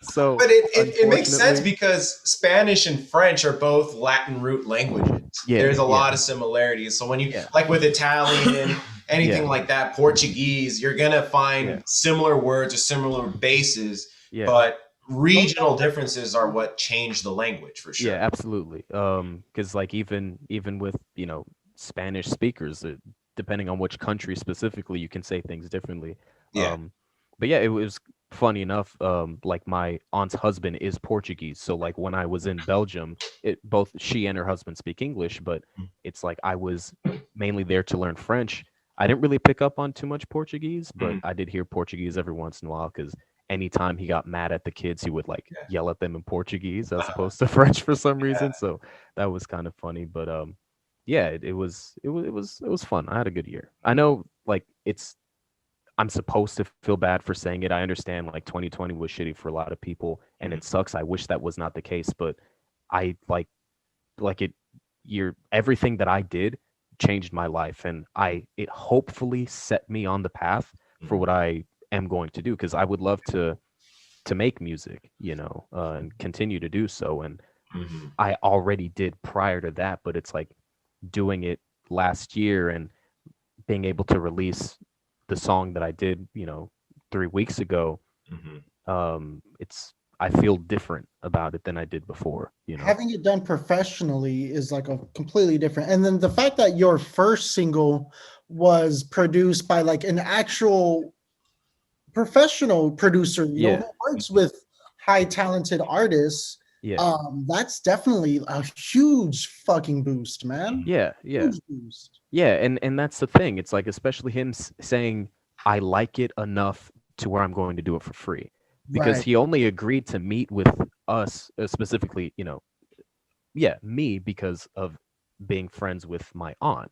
So, but it makes sense because Spanish and French are both Latin root languages. There's a lot of similarities. So when you like with Italian, anything like that, Portuguese, you're gonna find similar words or similar bases. But regional differences are what change the language for sure. Yeah, absolutely. Because like even with Spanish speakers, depending on which country specifically, you can say things differently. Yeah. But yeah, it was funny enough. Like my aunt's husband is Portuguese, so like when I was in Belgium, both she and her husband speak English, but it's like I was mainly there to learn French. I didn't really pick up on too much Portuguese, but I did hear Portuguese every once in a while because anytime he got mad at the kids, he would like yell at them in Portuguese as opposed to French for some reason. So that was kind of funny. But yeah, it was fun. I had a good year. I know like I'm supposed to feel bad for saying it. I understand like 2020 was shitty for a lot of people and it sucks. I wish that was not the case, but I like everything that I did changed my life, and it hopefully set me on the path for what I am going to do, because I would love to make music, and continue to do so. And I already did prior to that, but it's like doing it last year and being able to release the song that I did, 3 weeks ago. I feel different about it than I did before. Having it done professionally is like a completely different. And then the fact that your first single was produced by like an actual professional producer, who works with high talented artists. Yeah. That's definitely a huge fucking boost, man. Yeah. Huge boost. Yeah, and that's the thing. It's like, especially him saying, I like it enough to where I'm going to do it for free. Because he only agreed to meet with us, specifically, me, because of being friends with my aunt.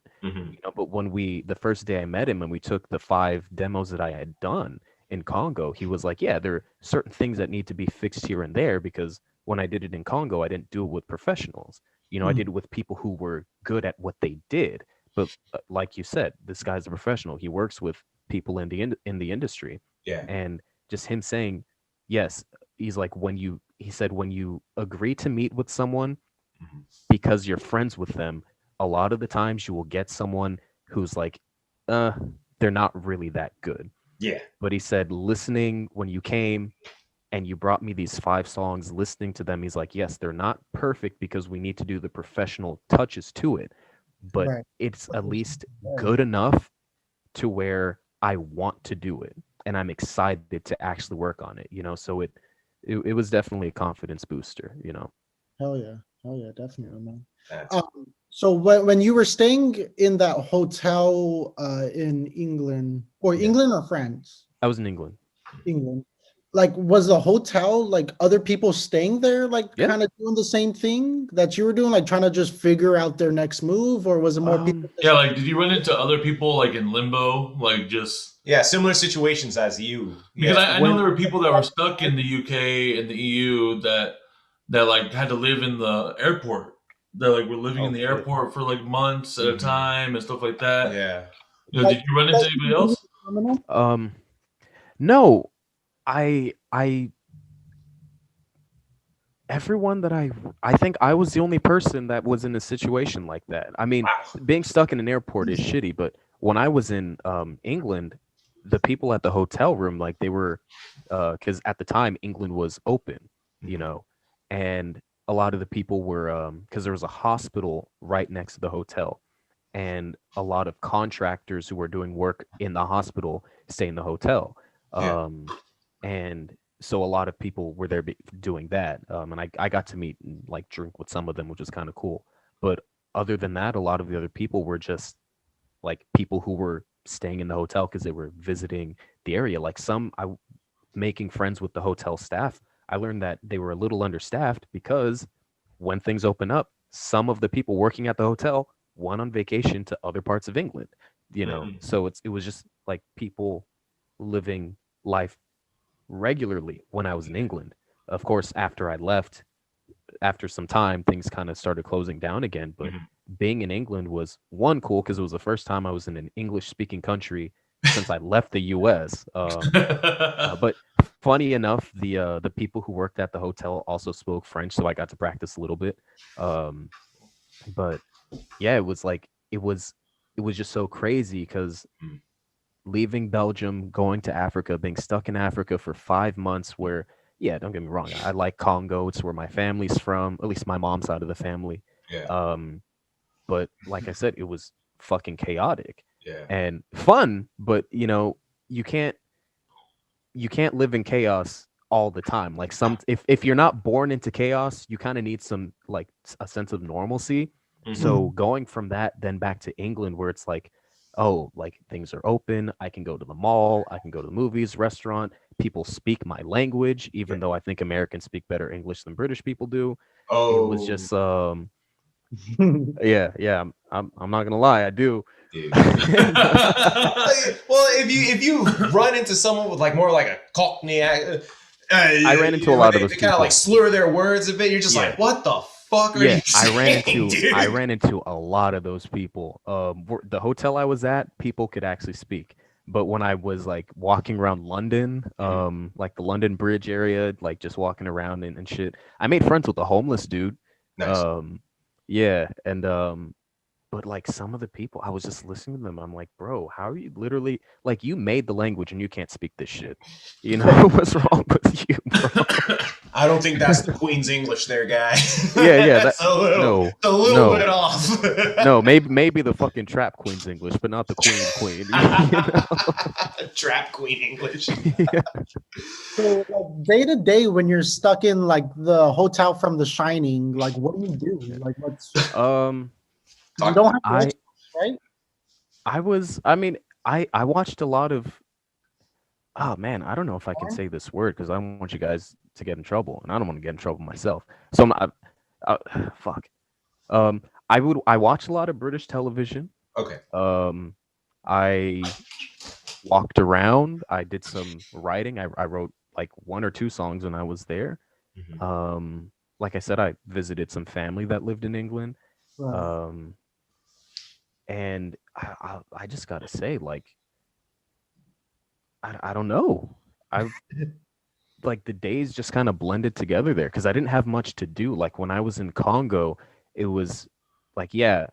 But when the first day I met him and we took the 5 demos that I had done in Congo, he was like, yeah, there are certain things that need to be fixed here and there, because when I did it in Congo, I didn't do it with professionals. I did it with people who were good at what they did. But like you said, this guy's a professional. He works with people in the industry. Yeah. And just him saying, yes, he's like, when you agree to meet with someone because you're friends with them, a lot of the times you will get someone who's like, they're not really that good. Yeah. But he said, listening when you came and you brought me these 5 songs, listening to them, he's like, yes, they're not perfect because we need to do the professional touches to it, but it's at least good enough to where I want to do it. And I'm excited to actually work on it, so it was definitely a confidence booster, Hell yeah, definitely, man. So when you were staying in that hotel in England, England or France? I was in England. Like, was the hotel like other people staying there, like kind of doing the same thing that you were doing, like trying to just figure out their next move, or was it more people? Yeah, like did you run into other people like in limbo, like just similar situations as you? Because I know there were people that were stuck in the UK and the EU that like had to live in the airport. That like were living in the airport for like months at a time and stuff like that. Yeah. Did you run into anybody else? No. Everyone that I think I was the only person that was in a situation like that. I mean, being stuck in an airport is shitty, but when I was in England, the people at the hotel room, like they were, because at the time England was open, and a lot of the people were, because there was a hospital right next to the hotel, and a lot of contractors who were doing work in the hospital stay in the hotel. And so a lot of people were there doing that. And I got to meet and like drink with some of them, which was kind of cool. But other than that, a lot of the other people were just like people who were staying in the hotel because they were visiting the area. Like making friends with the hotel staff, I learned that they were a little understaffed because when things open up, some of the people working at the hotel went on vacation to other parts of England, So it was just like people living life regularly when I was in England. Of course, after I left, after some time, things kind of started closing down again. But being in England was cool because it was the first time I was in an English-speaking country since I left the U.S. But funny enough, the people who worked at the hotel also spoke French, so I got to practice a little bit. But yeah, it was just so crazy because leaving Belgium, going to Africa, being stuck in Africa for 5 months where yeah, don't get me wrong. I like Congo. It's where my family's from, at least my mom's side of the family. Yeah. But like I said, it was fucking chaotic Yeah. and fun, but you can't live in chaos all the time. Like if you're not born into chaos, you kind of need some like a sense of normalcy. So going from that then back to England where it's like, oh, like things are open, I can go to the mall, I can go to the movies, restaurant, people speak my language, even though I think Americans speak better English than British people do. It was just yeah, I'm not gonna lie, I do. Dude. Well, if you run into someone with like more like a Cockney accent, I ran into a lot of those they people. kind of like slur their words a bit. You're just like, what the fuck are you saying, I ran into a lot of those people. The hotel I was at, people could actually speak. But when I was like walking around London, like the London Bridge area, like just walking around and shit, I made friends with a homeless dude. Nice. Yeah, and but like some of the people, I was just listening to them. I'm like, bro, how are you literally like you made the language and you can't speak this shit? You know what's wrong with you, bro? I don't think that's the Queen's English, there, guy. Yeah, that's a little bit off. No, maybe the fucking trap Queen's English, but not the Queen. You know? Trap Queen English. Yeah. So like, day to day, when you're stuck in like the hotel from The Shining, like what do you do? Like what's you don't have to right? I watched a lot of. Oh man, I don't know if I can say this word because I don't want you guys to get in trouble, and I don't want to get in trouble myself. So fuck. I watched a lot of British television. Okay. I walked around. I did some writing. I wrote like 1 or 2 songs when I was there. Like I said, I visited some family that lived in England. Right. And I just gotta say, like, I don't know. Like the days just kind of blended together there because I didn't have much to do. Like when I was in Congo, it was like, yeah,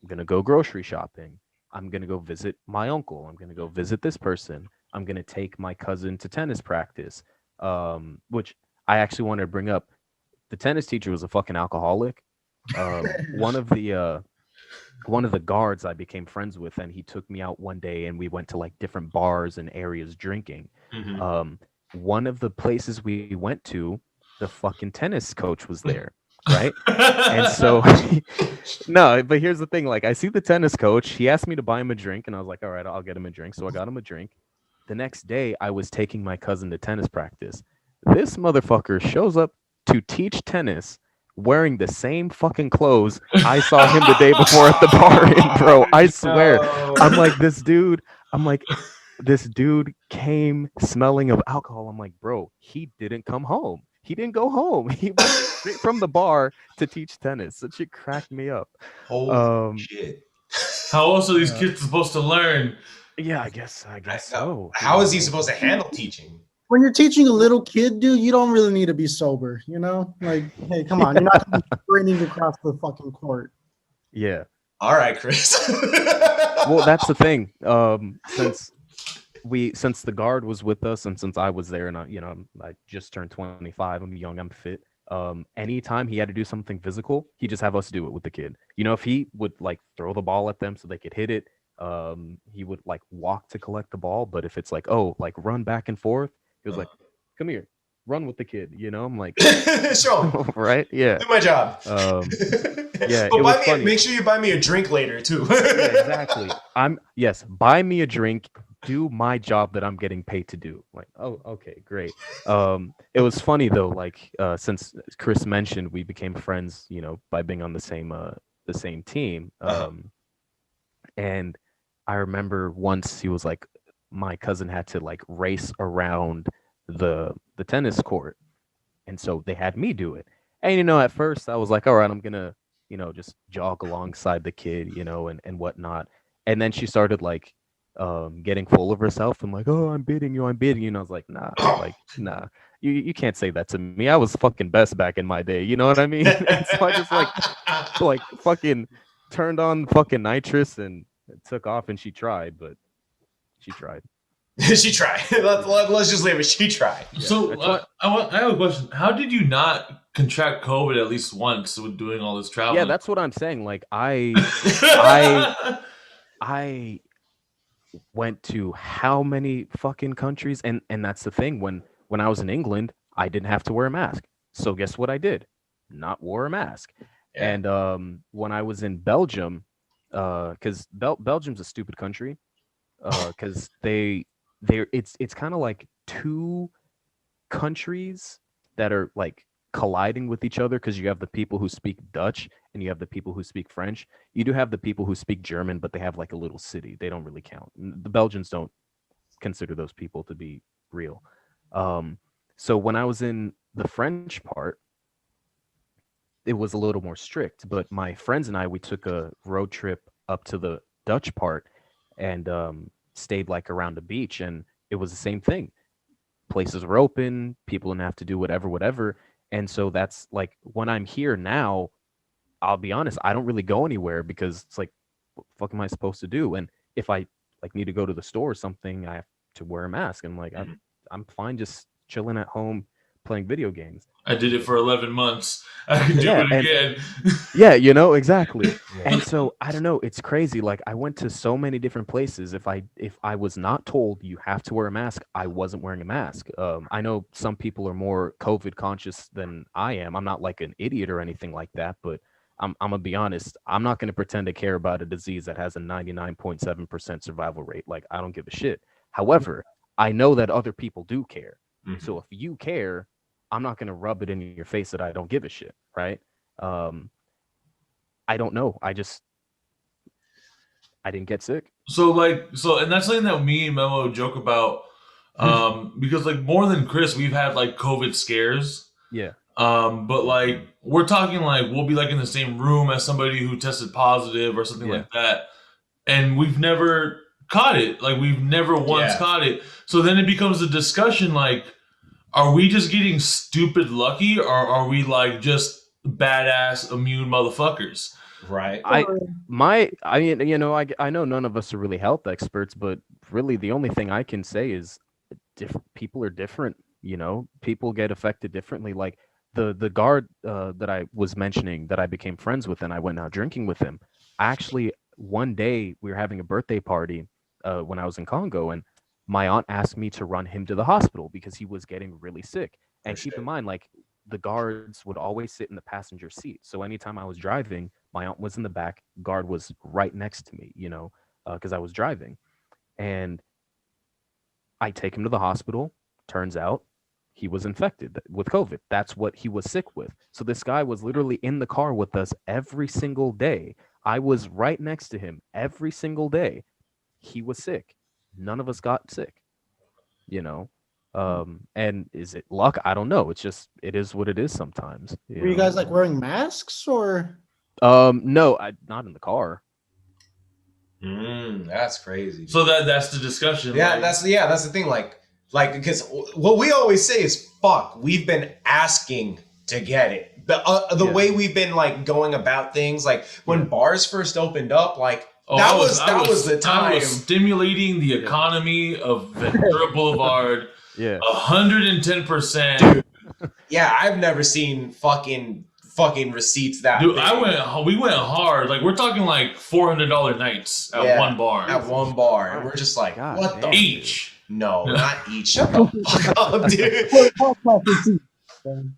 I'm gonna go grocery shopping. I'm gonna go visit my uncle. I'm gonna go visit this person. I'm gonna take my cousin to tennis practice. Which I actually wanted to bring up. The tennis teacher was a fucking alcoholic. One of the guards I became friends with, and he took me out one day and we went to like different bars and areas drinking. One of the places we went to, the fucking tennis coach was there, right? And so no, but here's the thing, like I see the tennis coach, he asked me to buy him a drink and I was like, all right, I'll get him a drink. So I got him a drink. The next day I was taking my cousin to tennis practice. This motherfucker shows up to teach tennis wearing the same fucking clothes I saw him the day before at the bar in, bro. I swear. I'm like, this dude came smelling of alcohol. I'm like, bro, he didn't come home. He didn't go home. He went straight from the bar to teach tennis. That shit cracked me up. Holy shit. How else are these kids supposed to learn? Yeah, I guess so. How is he supposed to handle teaching? When you're teaching a little kid, dude, you don't really need to be sober, you know? Like, hey, come on, you're not gonna be sprinting across the fucking court. Yeah. All right, Chris. Well, that's the thing. Since the guard was with us and since I was there and I just turned 25, I'm young, I'm fit. Anytime he had to do something physical, he just have us do it with the kid. If he would like throw the ball at them so they could hit it, he would like walk to collect the ball. But if it's like, oh, like run back and forth, he was like, come here, run with the kid. I'm like, sure, right? Yeah, do my job. Yeah, but make sure you buy me a drink later too. Yeah, exactly. Buy me a drink. Do my job that I'm getting paid to do. Like, oh, okay, great. It was funny though. Like, since Chris mentioned, we became friends, by being on the same team. And I remember once he was like, my cousin had to like race around the tennis court, and so they had me do it. And at first I was like, all right, I'm gonna just jog alongside the kid, and whatnot. And then she started like getting full of herself and like, oh, I'm beating you. And I was like, nah, you can't say that to me. I was fucking best back in my day, you know what I mean? And so I just like fucking turned on fucking nitrous and took off, and she tried. She tried. Let's just leave it. She tried. So I have a question. How did you not contract COVID at least once with doing all this travel? Yeah, that's what I'm saying. Like I went to how many fucking countries, and that's the thing. When I was in England, I didn't have to wear a mask. So guess what I did? Not wore a mask. Yeah. And when I was in Belgium, because Belgium's a stupid country, because it's kind of like two countries that are like colliding with each other, because you have the people who speak Dutch and you have the people who speak French. You do have the people who speak German, but they have like a little city. They don't really count. The Belgians don't consider those people to be real. So when I was in the French part, it was a little more strict, but my friends and we took a road trip up to the Dutch part and stayed like around the beach, and it was the same thing. Places were open, people didn't have to do whatever. And so that's like, when I'm here now, I'll be honest, I don't really go anywhere, because it's like, what the fuck am I supposed to do? And if I like need to go to the store or something, I have to wear a mask. And like, I'm fine just chilling at home playing video games. I did it for 11 months. I can do it again. Yeah, exactly. And so I don't know, it's crazy. Like, I went to so many different places. If I was not told you have to wear a mask, I wasn't wearing a mask. I know some people are more COVID conscious than I am. I'm not like an idiot or anything like that, but I'm gonna be honest. I'm not gonna pretend to care about a disease that has a 99.7% survival rate. Like, I don't give a shit. However, I know that other people do care. So if you care, I'm not going to rub it in your face that I don't give a shit, right? I don't know. I didn't get sick. So, and that's something that me and Memo joke about, because like more than Chris, we've had like COVID scares. Yeah. But like, we're talking like, we'll be like in the same room as somebody who tested positive or something like that. And we've never caught it. Like, we've never once caught it. So then it becomes a discussion like, are we just getting stupid lucky, or are we like just badass immune motherfuckers? Right. I mean, I know none of us are really health experts, but really the only thing I can say is different people are different. People get affected differently. Like the guard that I was mentioning that I became friends with and I went out drinking with him. Actually, one day we were having a birthday party when I was in Congo, and my aunt asked me to run him to the hospital because he was getting really sick. And keep in mind, like, the guards would always sit in the passenger seat. So anytime I was driving, my aunt was in the back, guard was right next to me, because I was driving. And I take him to the hospital. Turns out he was infected with COVID. That's what he was sick with. So this guy was literally in the car with us every single day. I was right next to him every single day. He was sick. None of us got sick, and is it luck? I don't know. It is what it is sometimes. Were you guys like wearing masks or? No, not in the car. That's crazy. So that's the discussion. Yeah, that's the thing. Like, because what we always say is, fuck, we've been asking to get it. The way we've been like going about things, like when bars first opened up, like. That was the time. I was stimulating the economy of Ventura Boulevard. 110%. Yeah, I've never seen fucking receipts that. Dude, big. We went hard. Like, we're talking like $400 nights at one bar. At one bar, and we're just like, God, what the each? No, not each. Shut the fuck up, dude.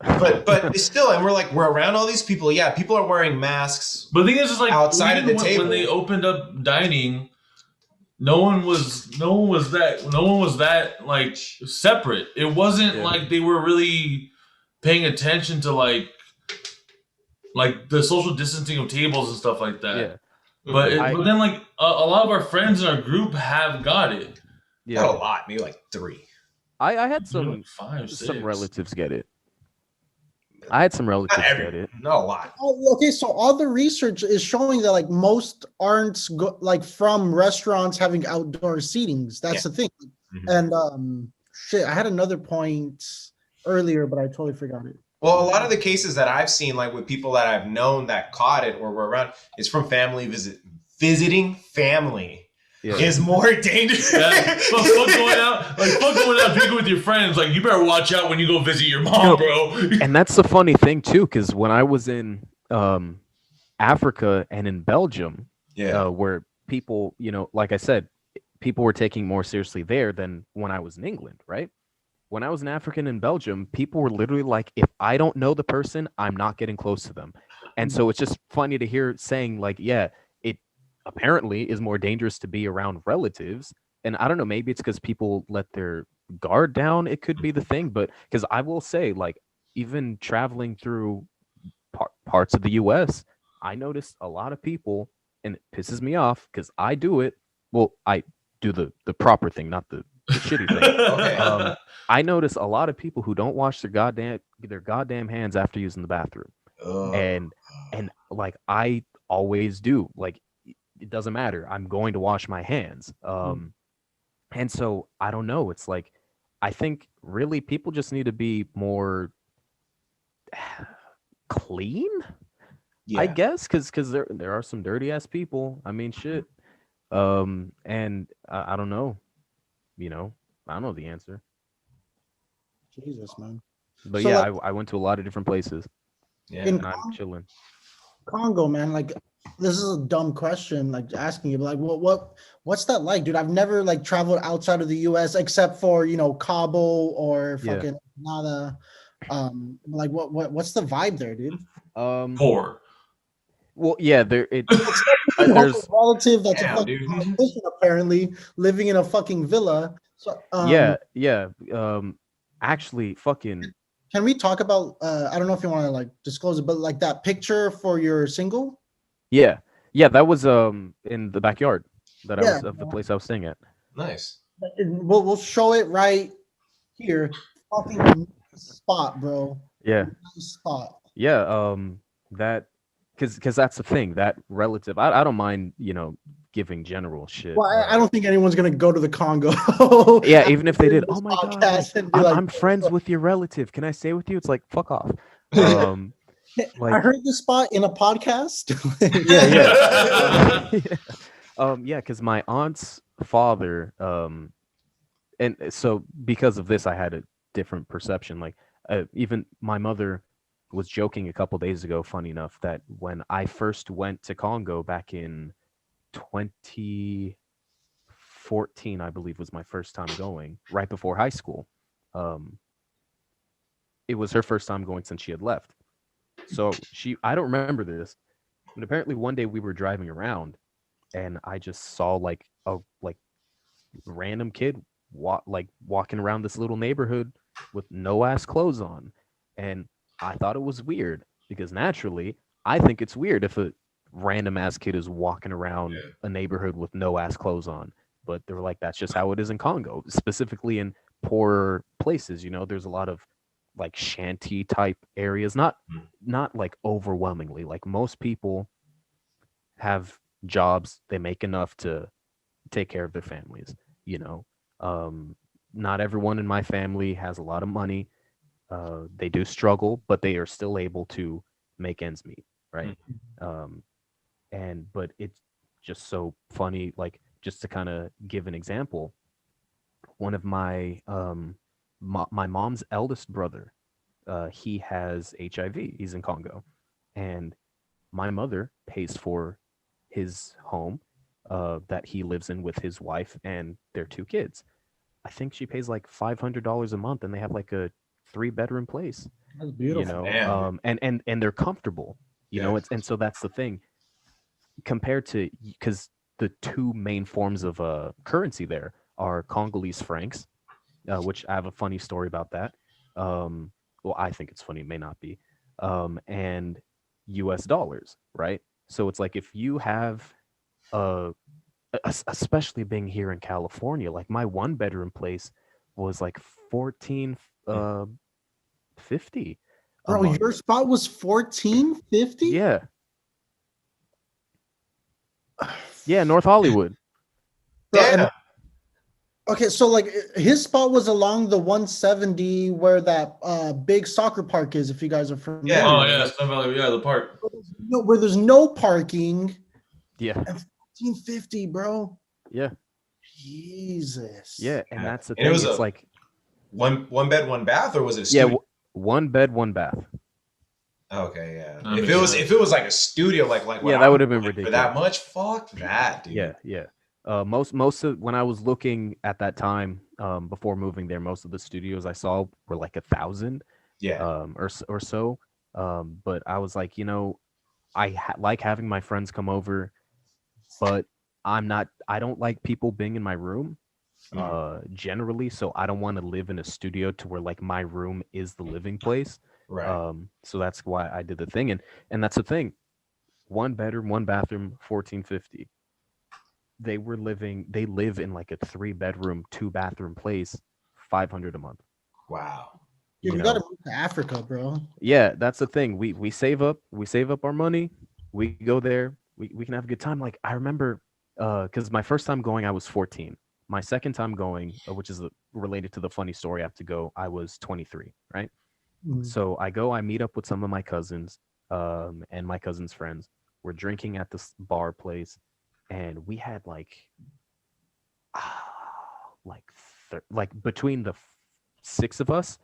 But still, and we're around all these people. Yeah, people are wearing masks. But the thing is like outside of the table when they opened up dining, no one was that like separate. It wasn't like they were really paying attention to like the social distancing of tables and stuff like that. Yeah. But then like a lot of our friends in our group have got it. Yeah, not a lot, maybe like 3. I had some relatives get it. I had some relatives get it. Not a lot. Okay, so all the research is showing that like most aren't from restaurants having outdoor seatings. That's the thing. And I had another point earlier, but I totally forgot it. Well, a lot of the cases that I've seen, like with people that I've known that caught it or were around, is from family visiting family. is more dangerous. Yeah. Fuck going out drinking with your friends. Like, you better watch out when you go visit your mom, bro. And that's the funny thing too, because when I was in Africa and in Belgium, where people, like I said, people were taking more seriously there than when I was in England, right? When I was in Africa and in Belgium, people were literally like, if I don't know the person, I'm not getting close to them. And so it's just funny to hear saying like, yeah, it apparently is more dangerous to be around relatives. And I don't know, maybe it's because people let their guard down. It could be the thing, but because I will say, like, even traveling through parts of the US, I noticed a lot of people, and it pisses me off because I do it. Well, I do the proper thing, not the shitty thing. Okay. I notice a lot of people who don't wash their goddamn hands after using the bathroom. And like I always do. Like, it doesn't matter. I'm going to wash my hands. And so I don't know. It's like, I think really people just need to be more clean, I guess, because there are some dirty ass people. I mean, shit. And I don't know. I don't know the answer. Jesus, man. But So, yeah, like, I went to a lot of different places. Yeah. in And I'm chilling. Congo, man, like, this is a dumb question, like asking you, but like, what's that like, dude? I've never like traveled outside of the U.S. except for Cabo or fucking Nada. Like, what's the vibe there, dude? Poor. Well, yeah, there's a relative that's Damn, a fucking dude. politician, apparently living in a fucking villa. So yeah. Actually, fucking can we talk about? I don't know if you want to like disclose it, but like that picture for your single. yeah. That was in the backyard that I Yeah. was of the place I was staying at. Nice. We'll show it right here. Fucking nice spot, bro. Yeah. Nice spot. Yeah, that because that's the thing, that relative. I don't mind, giving general shit. Well, I don't think anyone's gonna go to the Congo. Yeah, even if they did, oh my god, podcast and be like, I'm friends with your relative. Can I stay with you? It's like, fuck off. I heard this spot in a podcast. Yeah, because my aunt's father, and so because of this, I had a different perception. Like, even my mother was joking a couple days ago, funny enough, that when I first went to Congo back in 2014, I believe was my first time going, right before high school. It was her first time going since she had left. So I don't remember this, but apparently one day we were driving around and I just saw like a random kid walking around this little neighborhood with no ass clothes on. And I thought it was weird because naturally I think it's weird if a random ass kid is walking around a neighborhood with no ass clothes on. But they were like, that's just how it is in Congo, specifically in poorer places. There's a lot of like shanty type areas, not like overwhelmingly. Like, most people have jobs, they make enough to take care of their families. Not everyone in my family has a lot of money. They do struggle, but they are still able to make ends meet, right? But it's just so funny, like, just to kind of give an example, one of my my mom's eldest brother, he has HIV. He's in Congo, and my mother pays for his home that he lives in with his wife and their 2 kids. I think she pays like $500 a month, and they have like a 3-bedroom place. That's beautiful. And they're comfortable. And so that's the thing. Compared to, because the 2 main forms of currency there are Congolese francs, which I have a funny story about that. Well, I think it's funny, it may not be. And US dollars, right? So it's like, if you have, especially being here in California, like my 1-bedroom place was like $14.50. Bro, your spot was $14.50? Yeah. Yeah, North Hollywood. Yeah. Okay, so like his spot was along the 170 where that big soccer park is, if you guys are familiar. Yeah. Oh yeah, Sun Valley, the park. Where there's no parking. Yeah. $14.50, bro. Yeah. Jesus. Yeah, and that's the And thing. it was It's like one bed, one bath, or was it a yeah, studio? one bed, one bath. Okay, yeah. That If makes it was like a studio, like what Yeah, that I'm would have been doing ridiculous. for that much. Fuck that, dude. Yeah, yeah. Most of when I was looking at that time, before moving there, most of the studios I saw were like 1,000, Yeah. or so. But I was like, like having my friends come over, but I don't like people being in my room, generally. So I don't want to live in a studio to where like my room is the living place. Right. So that's why I did the thing, and that's the thing. One bedroom, one bathroom, 1450. They live in like a 3-bedroom, 2-bathroom place, 500 a month. Wow. Dude, You you gotta know? move to Africa, bro. Yeah, that's the thing. We save up our money, we go there, we can have a good time. Like I remember, because my first time going I was 14. My second time going, which is related to the funny story I have to go, I was 23, right? Mm. So I meet up with some of my cousins, and my cousins' friends. We're drinking at this bar place, and we had like between the 6 of us,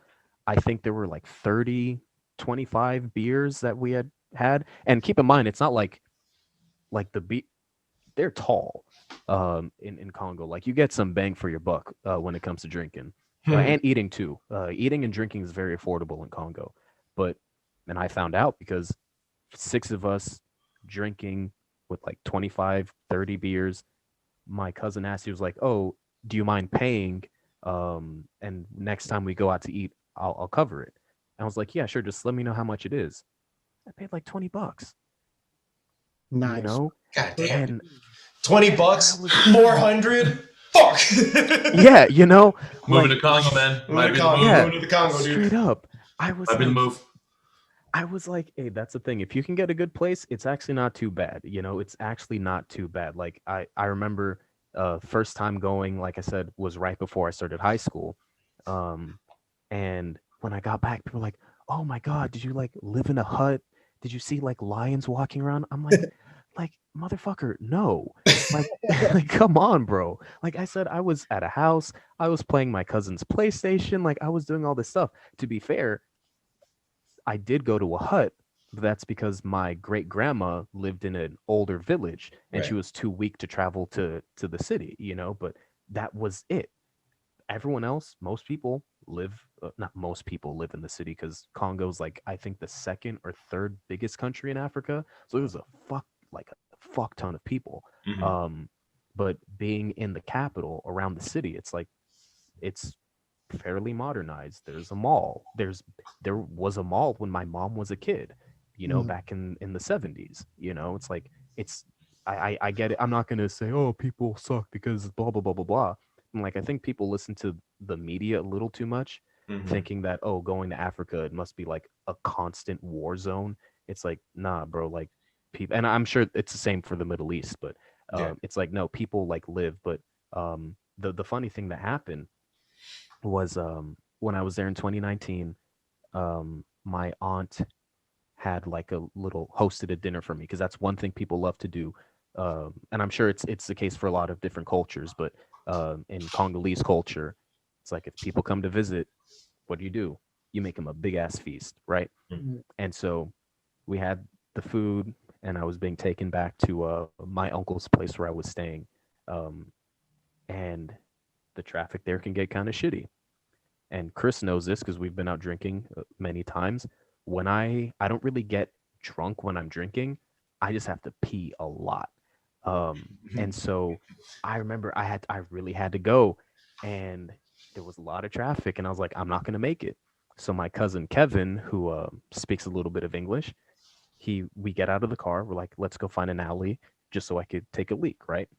I think there were like 30, 25 beers that we had. And keep in mind, it's not like they're tall, in Congo. Like you get some bang for your buck, when it comes to drinking, and eating too. Eating and drinking is very affordable in Congo. And I found out because 6 of us drinking with like 25, 30 beers. My cousin asked, he was like, "Oh, do you mind paying? And next time we go out to eat, I'll cover it." And I was like, "Yeah, sure. Just let me know how much it is." I paid like $20. Nice. You know? God damn. And $20, 400. Fuck. yeah, Moving to Congo, man. Might be the move. Yeah, Moving to the Congo, dude. straight up. I was Might be the like, move. I was like, hey, that's the thing. If you can get a good place, it's actually not too bad. It's actually not too bad. Like I remember, first time going, like I said, was right before I started high school. And when I got back, people were like, "Oh my God, did you like live in a hut? Did you see like lions walking around?" I'm like, motherfucker, no. Like, like, come on, bro. Like I said, I was at a house. I was playing my cousin's PlayStation. Like I was doing all this stuff. To be fair, I did go to a hut, but that's because my great grandma lived in an older village and she Right. was too weak to travel to the city, but that was it. Everyone else, most people live, not most people live in the city, because Congo's like, I think the second or third biggest country in Africa. So it was a fuck ton of people. Mhm. But being in the capital around the city, it's fairly modernized. There's a mall. There was a mall when my mom was a kid, back in the 70s. It's like I get it. I'm not gonna say, oh, people suck because blah blah blah blah blah. And like I think people listen to the media a little too much, Mhm. thinking that, oh, going to Africa, it must be like a constant war zone. It's like, nah, bro, like people, and I'm sure it's the same for the Middle East, but Yeah. it's like, no, people like live. But the funny thing that happened was, when I was there in 2019, my aunt had like a little hosted a dinner for me, because that's one thing people love to do. And I'm sure it's the case for a lot of different cultures, but in Congolese culture, it's like if people come to visit, what do? You make them a big ass feast, right? Mhm. And so we had the food, and I was being taken back to my uncle's place where I was staying, and the traffic there can get kind of shitty. And Chris knows this because we've been out drinking many times. When I don't really get drunk when I'm drinking, I just have to pee a lot. And so I remember I really had to go, and there was a lot of traffic, and I was like, I'm not gonna make it. So my cousin Kevin, who speaks a little bit of English, we get out of the car. We're like, let's go find an alley just so I could take a leak, right?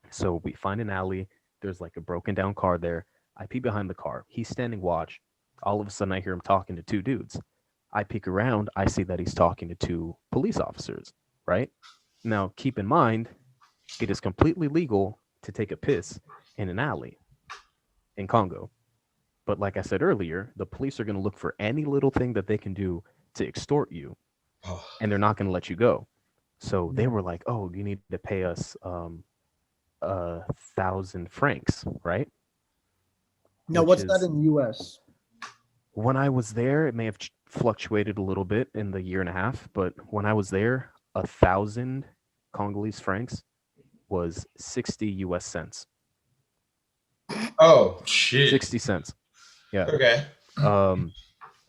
So we find an alley. There's like a broken down car there. I peek behind the car. He's standing watch. All of a sudden, I hear him talking to 2 dudes. I peek around. I see that he's talking to 2 police officers, right? Now, keep in mind, it is completely legal to take a piss in an alley in Congo. But like I said earlier, the police are going to look for any little thing that they can do to extort you, Oh. and they're not going to let you go. So they were like, "Oh, you need to pay us 1,000 francs, right? Now, Which what's that is- in U.S.? When I was there, it may have fluctuated a little bit in the year and a half, but when I was there, 1,000 Congolese francs was 60 US cents. Oh, Shit. 60 cents. Yeah. okay.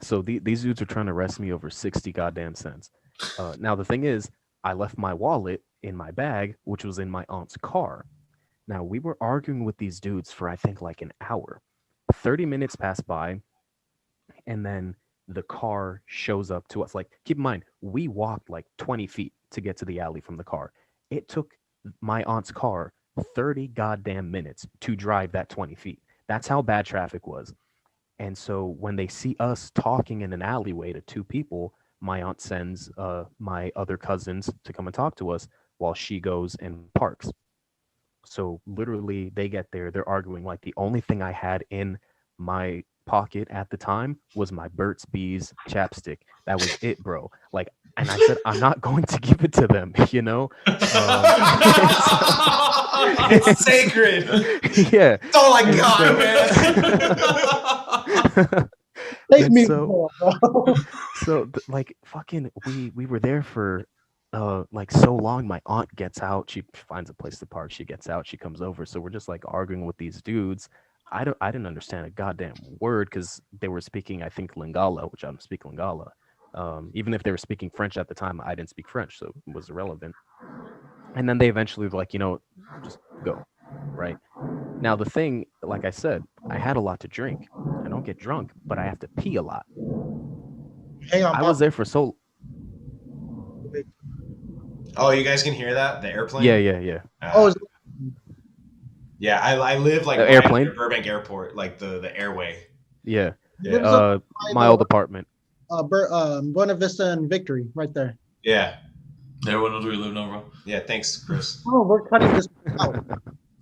So these dudes are trying to arrest me over 60 goddamn cents. Now the thing is, I left my wallet in my bag, which was in my aunt's car. Now we were arguing with these dudes for I think like an hour. 30 minutes passed by, and then the car shows up to us. Like, keep in mind, we walked like 20 feet to get to the alley from the car. It took my aunt's car 30 goddamn minutes to drive that 20 feet. That's how bad traffic was. And so when they see us talking in an alleyway to two people, my aunt sends my other cousins to come and talk to us while she goes and parks. So literally they get there, they're arguing. Like, the only thing I had in my pocket at the time was my Burt's Bees chapstick. That was it, bro. Like, and I said, I'm not going to give it to them, you know? It's sacred. Yeah. That's all I got, man. Take And me, so- bro. So like fucking we were there for like so long. My aunt gets out, she finds a place to park, she gets out, she comes over. So we're just like arguing with these dudes. I didn't understand a goddamn word because they were speaking, I think, Lingala, which I don't speak Lingala. Even if they were speaking French at the time, I didn't speak French, so it was irrelevant. And then they eventually were like, you know, just go, right? Now the thing, like I said, I had a lot to drink. I don't get drunk, but I have to pee a lot. Hang on, I was there for so. Oh, you guys can hear that? The airplane? Yeah. Oh, is yeah. I live like right Airplane? near Burbank Airport, like the airway. Yeah. Yeah. Lives up My old apartment. Buena Vista and Victory, right there. Yeah. Everyone knows where you live now, bro. Yeah. Thanks, Chris. Oh, we're cutting this out.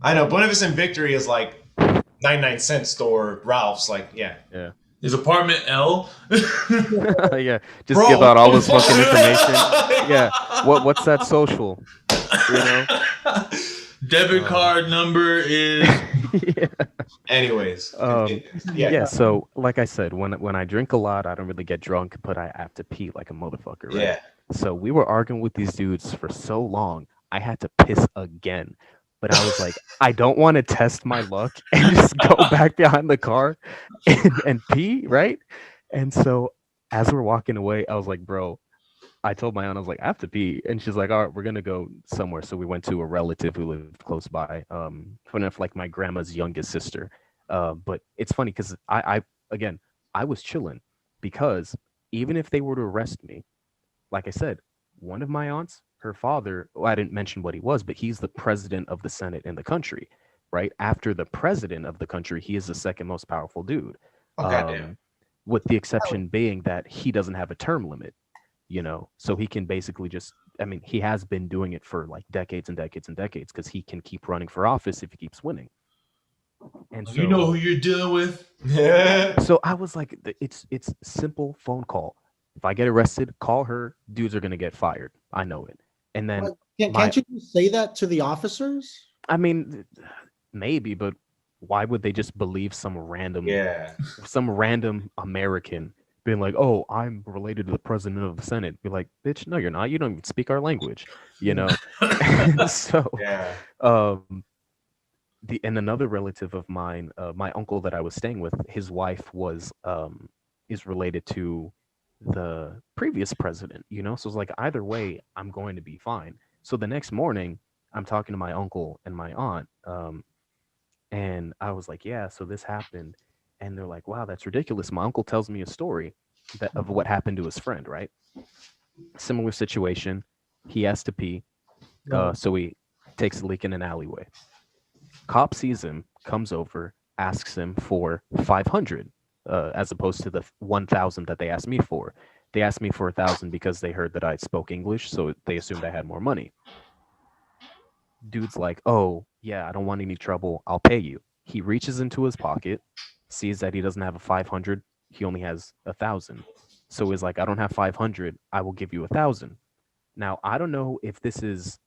I know. Buena Vista and Victory is like 99-cent store, Ralph's. Like, yeah. Is apartment L? Yeah. Just Bro. give out all this fucking information. Yeah. What's that social? You know? Debit card number is. Yeah. Anyways. Yeah. So like I said, when I drink a lot, I don't really get drunk, but I have to pee like a motherfucker, right? Yeah. So we were arguing with these dudes for so long, I had to piss again. But I was like, I don't want to test my luck and just go back behind the car and pee, right? And so as we're walking away, I was like, bro, I told my aunt, I was like, I have to pee. And she's like, all right, we're going to go somewhere. So we went to a relative who lived close by, funny enough, like my grandma's youngest sister. But it's funny because I was chilling because even if they were to arrest me, like I said, one of my aunts, her father, well, I didn't mention what he was, but he's the president of the Senate in the country, right? After the president of the country, he is the second most powerful dude. Oh, goddamn. With the exception being that he doesn't have a term limit, you know? So he can basically just, I mean, he has been doing it for like decades and decades and decades because he can keep running for office if he keeps winning. And so, You know who you're dealing with? Yeah. so I was like, it's simple phone call. If I get arrested, call her. Dudes are gonna get fired. I know it. And then Can't you just say that to the officers? I mean, maybe, but why would they just believe some random American being like, "Oh, I'm related to the president of the Senate"? Be like, "Bitch, no, you're not. You don't even speak our language," you know. So, Yeah. and another relative of mine, my uncle that I was staying with, his wife is related to the previous president, you know? So it's like, either way, I'm going to be fine. So the next morning, I'm talking to my uncle and my aunt, and I was like, yeah, so this happened. And they're like, wow, that's ridiculous. My uncle tells me a story of what happened to his friend, right? Similar situation. He has to pee. So he takes a leak in an alleyway. Cop sees him, comes over, asks him for 500. As opposed to the 1,000 that they asked me for. They asked me for 1,000 because they heard that I spoke English, so they assumed I had more money. Dude's like, oh, yeah, I don't want any trouble. I'll pay you. He reaches into his pocket, sees that he doesn't have a 500. He only has 1,000. So he's like, I don't have 500. I will give you 1,000. Now, I don't know if this is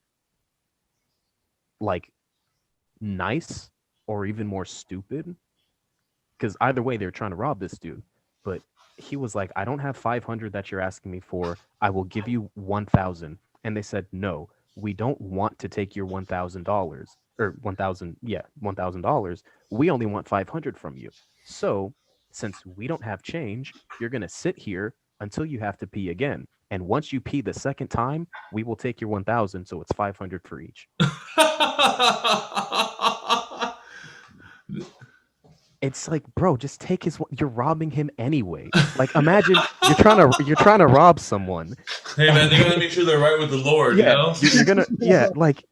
like nice or even more stupid, because either way they're trying to rob this dude. But he was like, I don't have 500 that you're asking me for. I will give you 1,000. And they said, no, we don't want to take your $1,000 or 1,000. Yeah, $1,000. We only want 500 from you. So since we don't have change, you're going to sit here until you have to pee again. And once you pee the second time, we will take your 1,000. So it's 500 for each. It's like, bro, just take his. You're robbing him anyway. Like, imagine you're trying to rob someone. Hey man, they gotta make sure they're right with the Lord. Yeah, you know, you're gonna like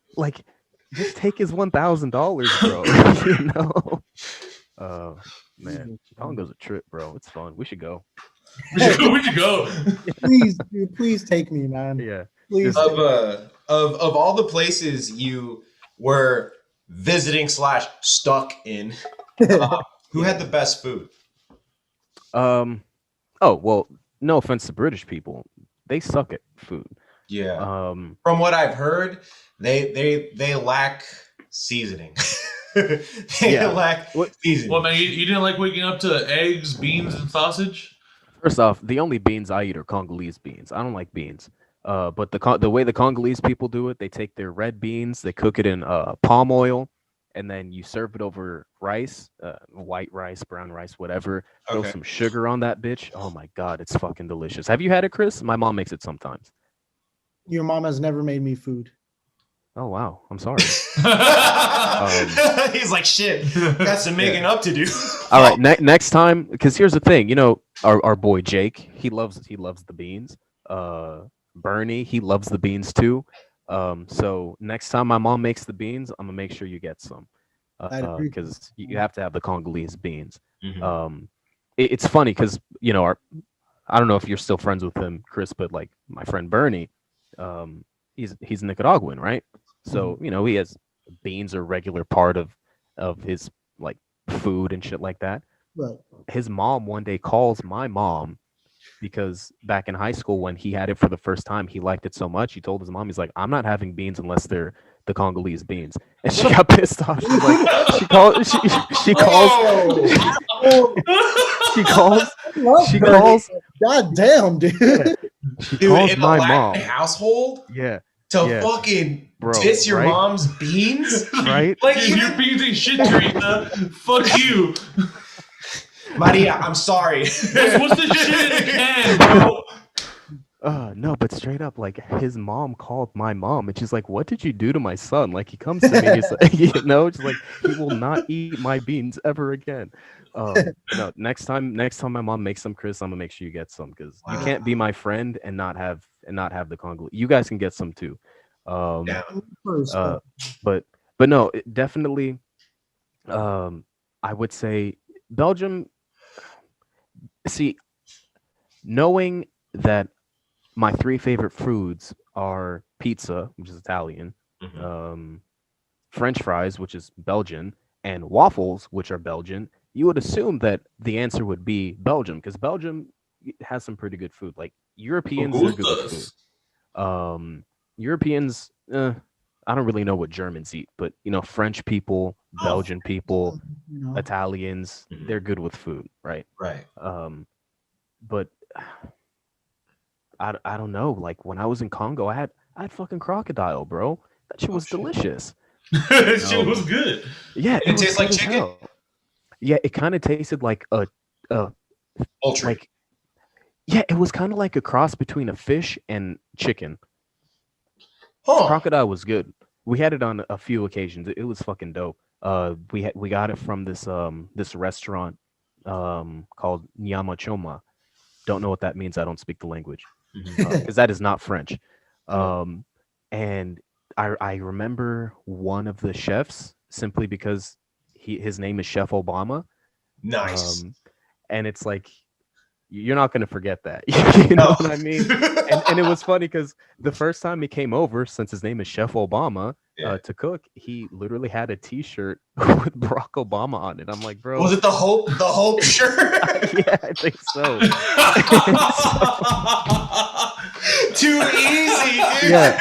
just take his $1,000, bro. You know. Oh man, Congo's a trip, bro. It's fun. We should go. We should go. Please, dude, please take me, man. Yeah. Please. Of all the places you were visiting / stuck in, who had the best food? Oh well, no offense to British people, they suck at food. Yeah. From what I've heard, they lack seasoning. They lack seasoning. Well, man, you didn't like waking up to eggs, beans, and sausage? First off, the only beans I eat are Congolese beans. I don't like beans. But the way the Congolese people do it, they take their red beans, they cook it in palm oil, and then you serve it over rice, white rice, brown rice, whatever. Throw some sugar on that bitch. Oh my God, it's fucking delicious. Have you had it, Chris? My mom makes it sometimes. Your mom has never made me food. Oh wow, I'm sorry. He's like, shit, got some making up to do. All right, next time, because here's the thing, you know, our boy Jake, he loves the beans. Bernie, he loves the beans too. So next time my mom makes the beans, I'm gonna make sure you get some, because you have to have the Congolese beans. Mm-hmm. It's funny because, you know, I don't know if you're still friends with him, Chris, but like my friend Bernie, he's Nicaraguan, right? So you know, he has beans are a regular part of his like food and shit like that. Right. His mom one day calls my mom because back in high school when he had it for the first time, he liked it so much. He told his mom, he's like, I'm not having beans unless they're the Congolese beans. And she got pissed off. She's like, she calls God damn, dude. She calls in my a mom household. Yeah. To fucking diss your mom's beans, right? Like your beans ain't shit, Teresa. Fuck you, Maria. I'm sorry. What's the shit in the can, bro? No, but straight up, like his mom called my mom, and she's like, "What did you do to my son?" Like he comes to me, and he's like, you know, it's like he will not eat my beans ever again. No, next time my mom makes some, Chris, I'm gonna make sure you get some because you can't be my friend and not have the Congolese. You guys can get some too. But no, definitely. I would say Belgium. See, knowing that my 3 favorite foods are pizza, which is Italian, French fries, which is Belgian, and waffles, which are Belgian, you would assume that the answer would be Belgium, because Belgium has some pretty good food. Like Europeans are good with food. Europeans, I don't really know what Germans eat, but you know, French people, Belgian people, Italians, they're good with food, right? Right. But I don't know. Like when I was in Congo, I had fucking crocodile, bro. That shit was delicious. That shit was good. Yeah, it tastes like chicken. Hell. Yeah, it kind of tasted like a poultry. Like, yeah, it was kind of like a cross between a fish and chicken. Crocodile was good. We had it on a few occasions. It was fucking dope. We got it from this restaurant called Nyama Choma. Don't know what that means. I don't speak the language because that is not French. And I remember one of the chefs simply because his name is Chef Obama. Nice. And it's like, you're not going to forget that. You know what I mean? And it was funny because the first time he came over, since his name is Chef Obama, to cook, he literally had a T-shirt with Barack Obama on it. I'm like, bro. Was it the Hope shirt? Yeah, I think so. Too easy, dude. Yeah.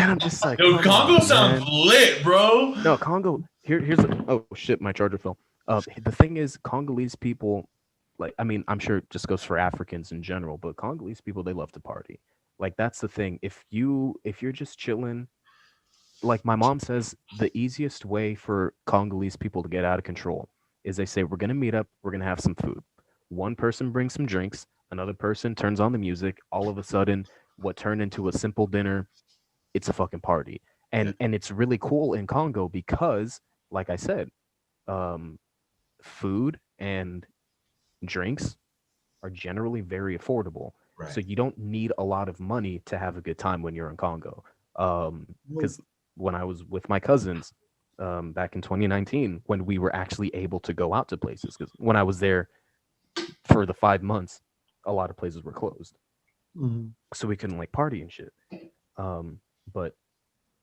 And I'm just like, Yo, come Congo on, sounds man. lit, bro. No, Congo. Here's oh shit, my charger fell. The thing is, Congolese people, like, I mean, I'm sure it just goes for Africans in general, but Congolese people, they love to party. Like, that's the thing. If you're just chilling, like my mom says, the easiest way for Congolese people to get out of control is they say, we're gonna meet up, we're gonna have some food. One person brings some drinks, another person turns on the music. All of a sudden, what turned into a simple dinner, it's a fucking party. And it's really cool in Congo because, like I said, food and drinks are generally very affordable. Right. So you don't need a lot of money to have a good time when you're in Congo. Because when I was with my cousins back in 2019, when we were actually able to go out to places, because when I was there for the 5 months, a lot of places were closed. Mm-hmm. So we couldn't like party and shit. But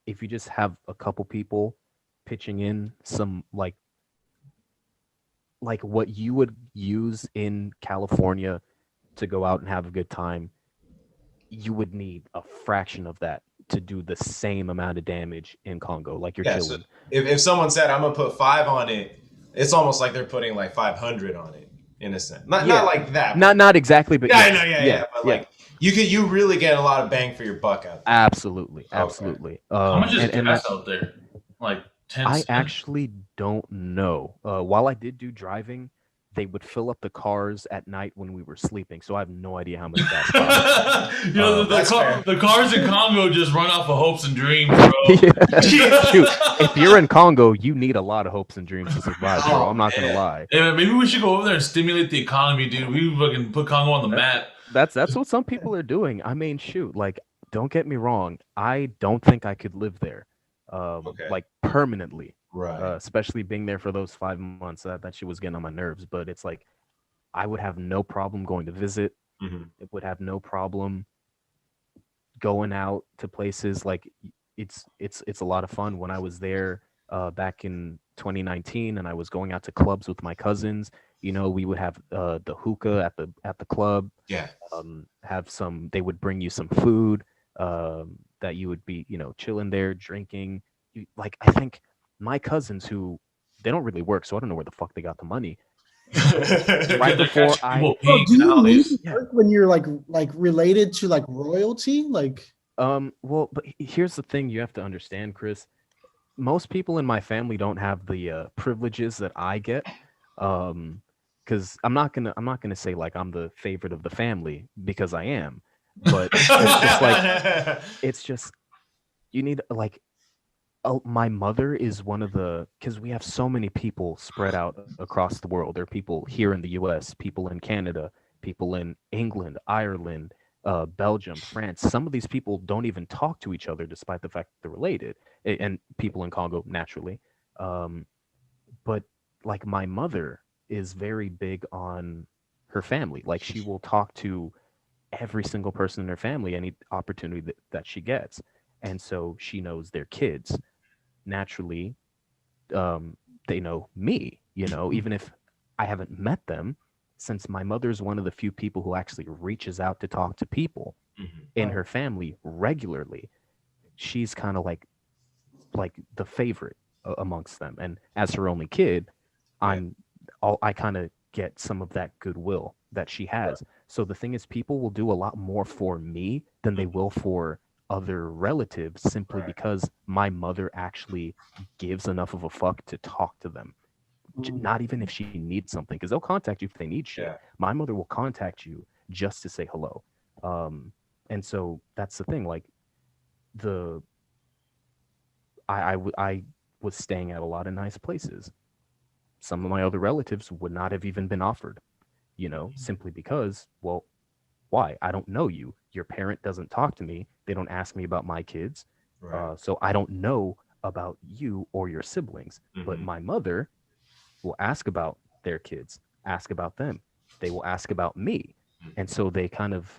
if you just have a couple people pitching in some like what you would use in California to go out and have a good time, you would need a fraction of that to do the same amount of damage in Congo. Like you're chilling. So if someone said I'm gonna put 5 on it, it's almost like they're putting like 500 on it in a sense. Not like that. Not exactly, but I know, but like you really get a lot of bang for your buck out there. Absolutely. How much is gas out there? Like 10 I cents? actually don't know. While I did do driving, they would fill up the cars at night when we were sleeping, so I have no idea how much gas costs. You know, the cars in Congo just run off of hopes and dreams, bro. Shoot, if you're in Congo, you need a lot of hopes and dreams to survive, bro. I'm not gonna lie. Hey, man, maybe we should go over there and stimulate the economy, dude. We fucking put Congo on the map. That's what some people are doing. I mean, shoot, like, don't get me wrong. I don't think I could live there, like permanently. Right. Especially being there for those 5 months. That shit was getting on my nerves. But it's like, I would have no problem going to visit. Mm-hmm. It would have no problem going out to places. Like, it's a lot of fun. When I was there back in 2019, and I was going out to clubs with my cousins, you know, we would have the hookah at the club. Yeah. Have some. They would bring you some food that you would be, you know, chilling there, drinking. Like, I think my cousins, who they don't really work, so I don't know where the fuck they got the money. Right before do you need to work when you're like related to like royalty? Like, well, but here's the thing you have to understand, Chris. Most people in my family don't have the privileges that I get. Because I'm not gonna say like I'm the favorite of the family, because I am, but it's just you need like. My mother is one of the, because we have so many people spread out across the world. There are people here in the U.S., people in Canada, people in England, Ireland, Belgium, France. Some of these people don't even talk to each other, despite the fact that they're related, and people in Congo naturally. But like my mother is very big on her family. Like, she will talk to every single person in her family any opportunity that she gets, and so she knows their kids. Naturally, they know me, you know, even if I haven't met them, since my mother's one of the few people who actually reaches out to talk to people in her family regularly. She's kind of like the favorite amongst them, and as her only kid, I kind of get some of that goodwill that she has. So the thing is, people will do a lot more for me than they will for other relatives, simply because my mother actually gives enough of a fuck to talk to them. Not even if she needs something, because they'll contact you if they need shit. Yeah. My mother will contact you just to say hello. And so that's the thing. Like, I was staying at a lot of nice places. Some of my other relatives would not have even been offered, you know, simply because, well, why? I don't know you. Your parent doesn't talk to me. They don't ask me about my kids. Right. So I don't know about you or your siblings. But my mother will ask about their kids, ask about them. They will ask about me. And so they kind of,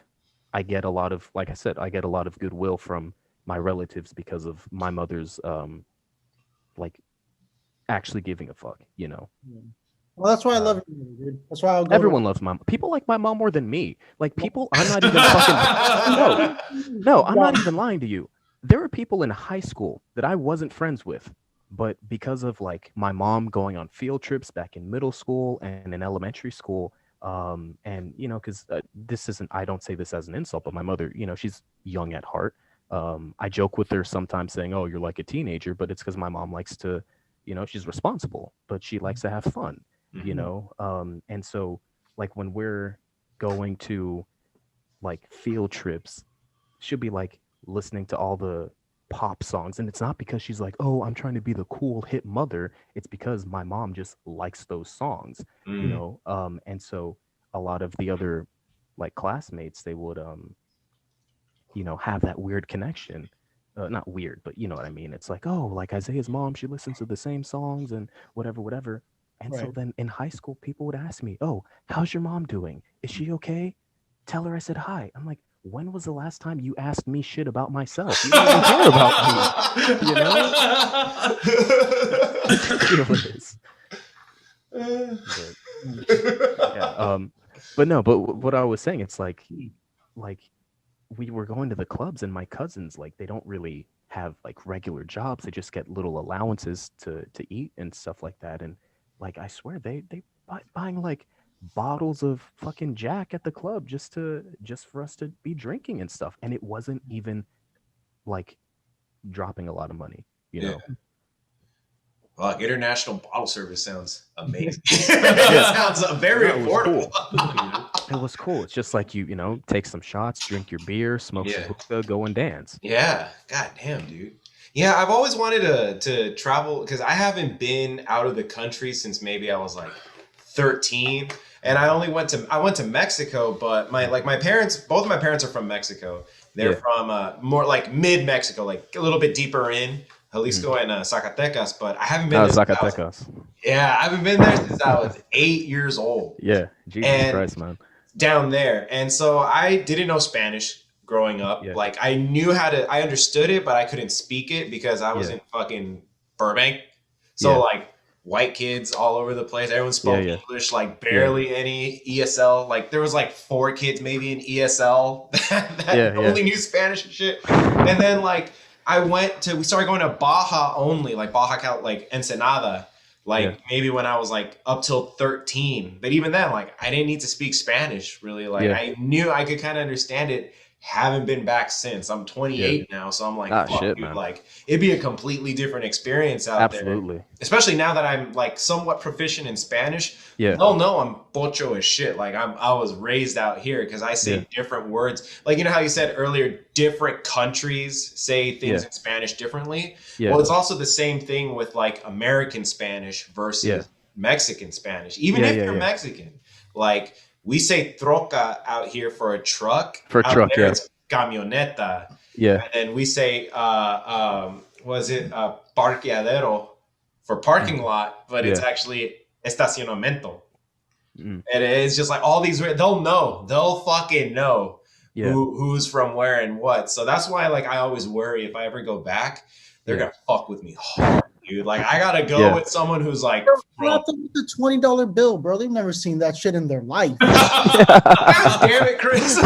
I get a lot of, like I said, I get a lot of goodwill from my relatives because of my mother's, like, actually giving a fuck, you know? Well, that's why I love you, dude. That's why I'll go. Everyone loves my people. Like my mom more than me. Like, people, I'm not even fucking. No, I'm not even lying to you. there were people in high school that I wasn't friends with, but because of like my mom going on field trips back in middle school and in elementary school, and you know, because this isn't, I don't say this as an insult, but my mother, you know, she's young at heart. I joke with her sometimes saying, "Oh, you're like a teenager," but it's because my mom likes to, you know, she's responsible, but she likes to have fun, you know. And so like when we're going to like field trips, she'll be like listening to all the pop songs, and it's not because she's like, oh, I'm trying to be the cool hip mother. It's because my mom just likes those songs, you know. And so a lot of the other like classmates, they would you know, have that weird connection. Not weird, but you know what I mean. It's like, oh, like Isaiah's mom, she listens to the same songs and whatever. And so then in high school, people would ask me, oh, how's your mom doing? Is she okay? Tell her I said hi. I'm like, when was the last time you asked me shit about myself? You don't even care about me, you know? Ridiculous. But no, but what I was saying, it's like we were going to the clubs, and my cousins, like, they don't really have like regular jobs. They just get little allowances to eat and stuff like that. And like, I swear they buying like bottles of fucking Jack at the club just for us to be drinking and stuff. And it wasn't even like dropping a lot of money, you know. Well, international bottle service sounds amazing. It sounds very affordable. It was cool. It's just like you know, take some shots, drink your beer, smoke some hookah, go and dance. Yeah. God damn, dude. Yeah, I've always wanted to travel because I haven't been out of the country since maybe I was like 13. And I went to Mexico, but my parents, both of my parents are from Mexico. They're from more like mid Mexico, like a little bit deeper in Jalisco and Zacatecas, but I haven't been there Zacatecas. I haven't been there since I was 8 years old. Yeah, Jesus Christ, man. Down there. And so I didn't know Spanish growing up. Yeah. Like I understood it, but I couldn't speak it because I was in fucking Burbank. So like white kids all over the place. Everyone spoke English, like barely any ESL. Like there was like 4 kids maybe in ESL that only knew Spanish and shit. And then like we started going to Baja only, like Baja, like Ensenada, like maybe when I was like up till 13. But even then, like I didn't need to speak Spanish really. Like I knew I could kind of understand it. Haven't been back since. I'm 28 now, so I'm like, fuck, shit, dude, like it'd be a completely different experience out there. Especially now that I'm like somewhat proficient in Spanish. They'll know I'm pocho as shit. Like I was raised out here because I say different words. Like you know how you said earlier, different countries say things in Spanish differently. Well, it's also the same thing with like American Spanish versus Mexican Spanish. Even if you're Mexican, like. We say troca out here for a truck. For a truck, it's camioneta. Yeah. And then we say, parqueadero for parking lot, but it's actually estacionamiento. And it's just like all these, they'll fucking know who's from where and what. So that's why like I always worry if I ever go back, they're going to fuck with me hard. Dude, like I gotta go with someone who's like the $20 bill, bro. They've never seen that shit in their life. God damn it, Chris!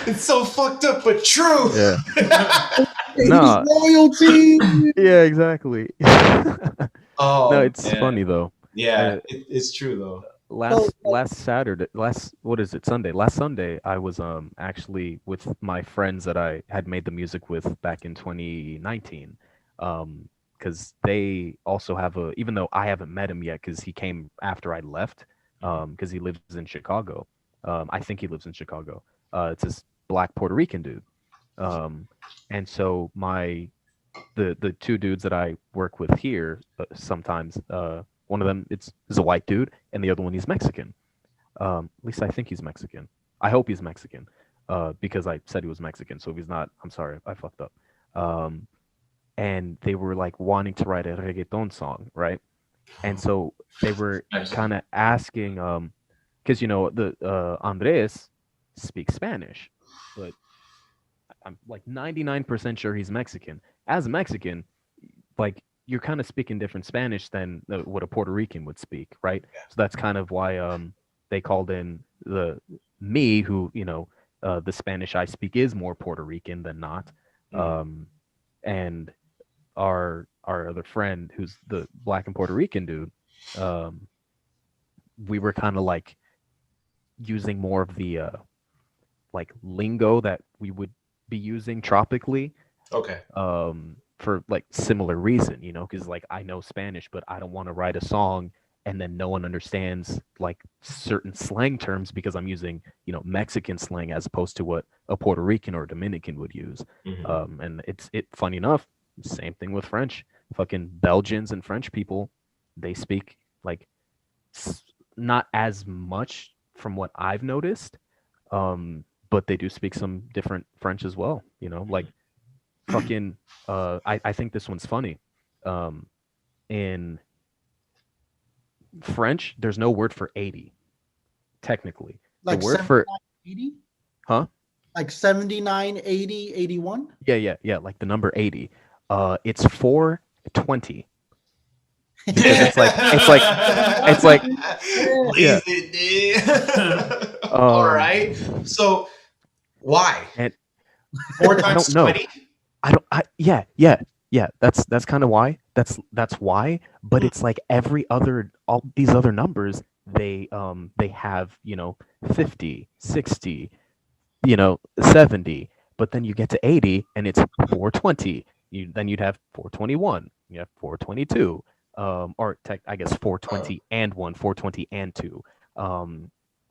It's so fucked up, but true. Yeah. No loyalty. Yeah, exactly. Oh, no, it's funny though. Yeah, it's true though. Last Sunday, I was actually with my friends that I had made the music with back in 2019. Because they also have even though I haven't met him yet, because he came after I left, because he lives in Chicago. I think he lives in Chicago. It's this black Puerto Rican dude. And so the 2 dudes that I work with here, sometimes, one of them is a white dude, and the other one he's Mexican. At least I think he's Mexican. I hope he's Mexican, because I said he was Mexican. So if he's not, I'm sorry, I fucked up. And they were like wanting to write a reggaeton song, right? And so they were kind of asking, because you know the Andres speaks Spanish, but I'm like 99% sure he's Mexican. As a Mexican, like you're kind of speaking different Spanish than what a Puerto Rican would speak, right? So that's kind of why they called in me, who you know the Spanish I speak is more Puerto Rican than not. And our other friend, who's the Black and Puerto Rican dude, we were kind of like using more of the like lingo that we would be using tropically. Okay. For like similar reason, you know, because like I know Spanish, but I don't want to write a song and then no one understands like certain slang terms because I'm using, you know, Mexican slang as opposed to what a Puerto Rican or Dominican would use. And it's funny enough, same thing with French. Fucking Belgians and French people, they speak like not as much from what I've noticed, but they do speak some different French as well. You know, like fucking. I think this one's funny. In French, there's no word for 80. Technically, Like the word for 80? Huh? Like 79, 80, 81? Yeah. Like the number 80. It's 420. Because it's like All right. So why? And 4 I times don't know. 20? Yeah. That's kind of why. That's why. But it's like all these other numbers, they have, you know, 50, 60, you know, 70. But then you get to 80 and it's 420. Then you'd have 421. You have 422. I guess 420 and 1, 420 and 2.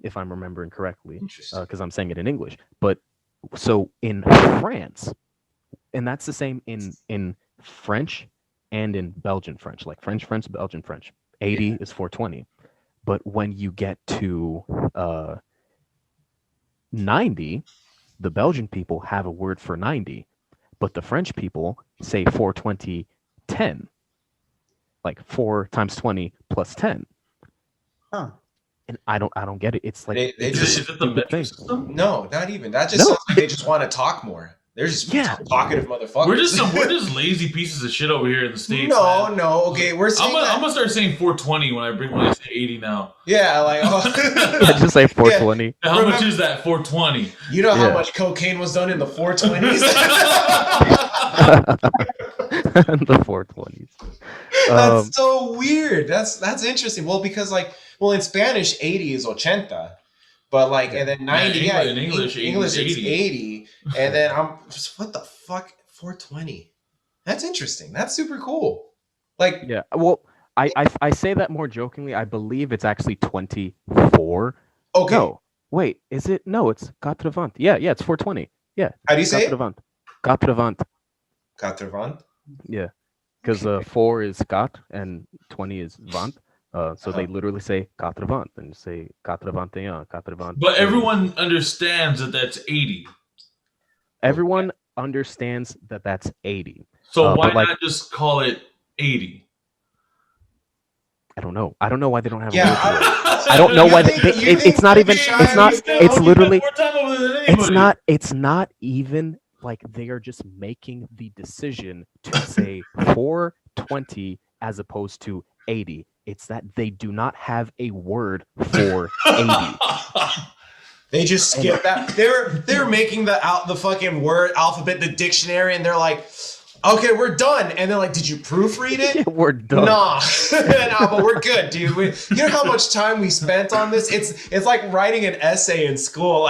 If I'm remembering correctly. Interesting. Because I'm saying it in English. But so in France, and that's the same in French and in Belgian French, like French, Belgian French. 80 is 420. But when you get to 90, the Belgian people have a word for 90, but the French people say 420, 10. Like 4 times 20 plus 10. Huh. And I don't get it. It's like They Is it the metric system? No, not even. That just sounds like they just want to talk more. They're just talkative motherfuckers. We're just lazy pieces of shit over here in the States. No. Okay, we're saying I'm gonna start saying 420 when I say 80 now. Yeah, like just say 420. Yeah. How much is that? 420. You know how much cocaine was done in the 420s? The 420s. That's so weird. That's interesting. Well, because in Spanish 80 is 80. But and then 90, in English it's 80. And then I'm just, what the fuck? 420. That's interesting. That's super cool. Yeah. Well, I say that more jokingly. I believe it's actually 24. Okay. No, wait, is it? No, it's 80. Yeah, it's 420. Yeah. How do you say it? 80. 80. Yeah. Because 4 is cat and 20 is vant. So they literally say 80 and say 81, 80. But everyone understands that that's 80. Everyone understands that that's 80. So why not just call it 80? I don't know. I don't know why they don't have. Yeah, I don't know why it's not even. It's not. It's literally. It's not even like they are just making the decision to say 420 as opposed to 80. It's that they do not have a word for 80. They just skip that. They're making the fucking word alphabet, the dictionary, and they're like, okay, we're done. And they're like, did you proofread it? We're done. Nah, but we're good, dude. You know how much time we spent on this? It's like writing an essay in school.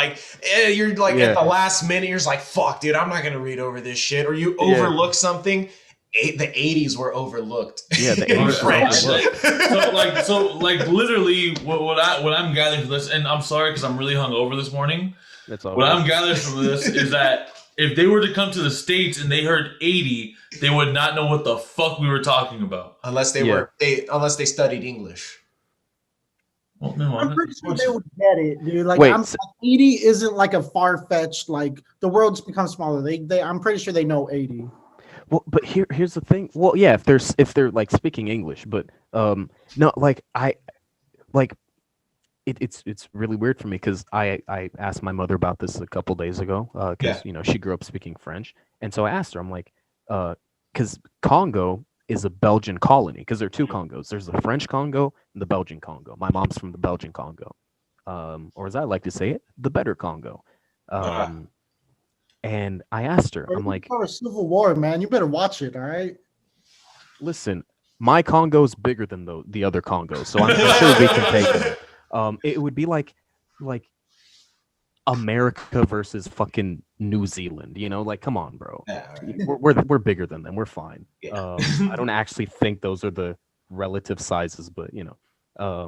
You're at the last minute, you're just like, fuck, dude, I'm not gonna read over this shit. Or you overlook something. The 80s were overlooked. Yeah, the 80s were overlooked. So literally, what I'm gathering from this, and I'm sorry because I'm really hungover this morning. That's all. What I'm gathering from this is that if they were to come to the States and they heard 80, they would not know what the fuck we were talking about. Unless unless they studied English. Well, no, I'm pretty sure they would get it, dude. 80 isn't like a far-fetched, the world's become smaller. I'm pretty sure they know 80. Well, but here's the thing. Well, yeah, if they're like speaking English, but no, it's really weird for me because I asked my mother about this a couple days ago because she grew up speaking French, and so I asked her, I'm like, because Congo is a Belgian colony because there are two Congos. There's the French Congo and the Belgian Congo. My mom's from the Belgian Congo, or as I like to say it, the better Congo. And I asked her, I'm like, "For a Civil War, man, you better watch it, all right?" listen, my Congo's bigger than the other Congos, so I'm sure we can take them. It would be like America versus fucking New Zealand, you know? Like, come on, bro. Yeah, right. We're bigger than them. We're fine. Yeah. I don't actually think those are the relative sizes, but you know,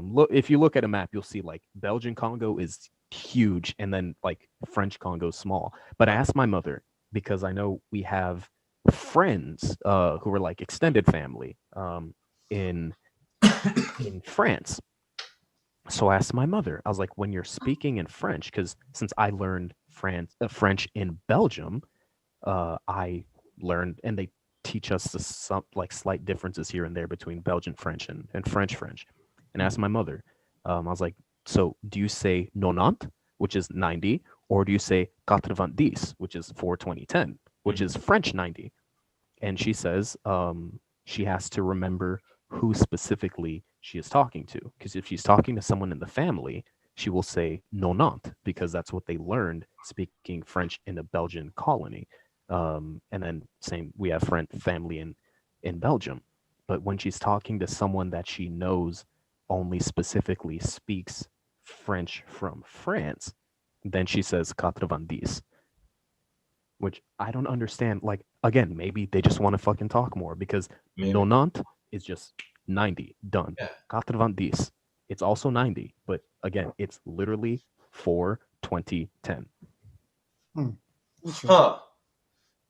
look, if you look at a map, you'll see like Belgian Congo is huge, and then like French Congo is small. But I asked my mother because I know we have friends who are like extended family in France. So I asked my mother, I was like, when you're speaking in French, because since I learned French in Belgium, I learned, and they teach us some like slight differences here and there between Belgian French and French French. And I asked my mother, I was like, so do you say 90, which is 90, or do you say 90, which is 42010, which is French 90? And she says she has to remember who specifically she is talking to, because if she's talking to someone in the family, she will say 90 because that's what they learned speaking French in a Belgian colony. And then same, we have family in Belgium. But when she's talking to someone that she knows only specifically speaks French from France, then she says 90, which I don't understand. Like, again, maybe they just want to fucking talk more, because 90 is just 90, done. Yeah. 90, it's also 90, but again, it's literally 42010. Huh.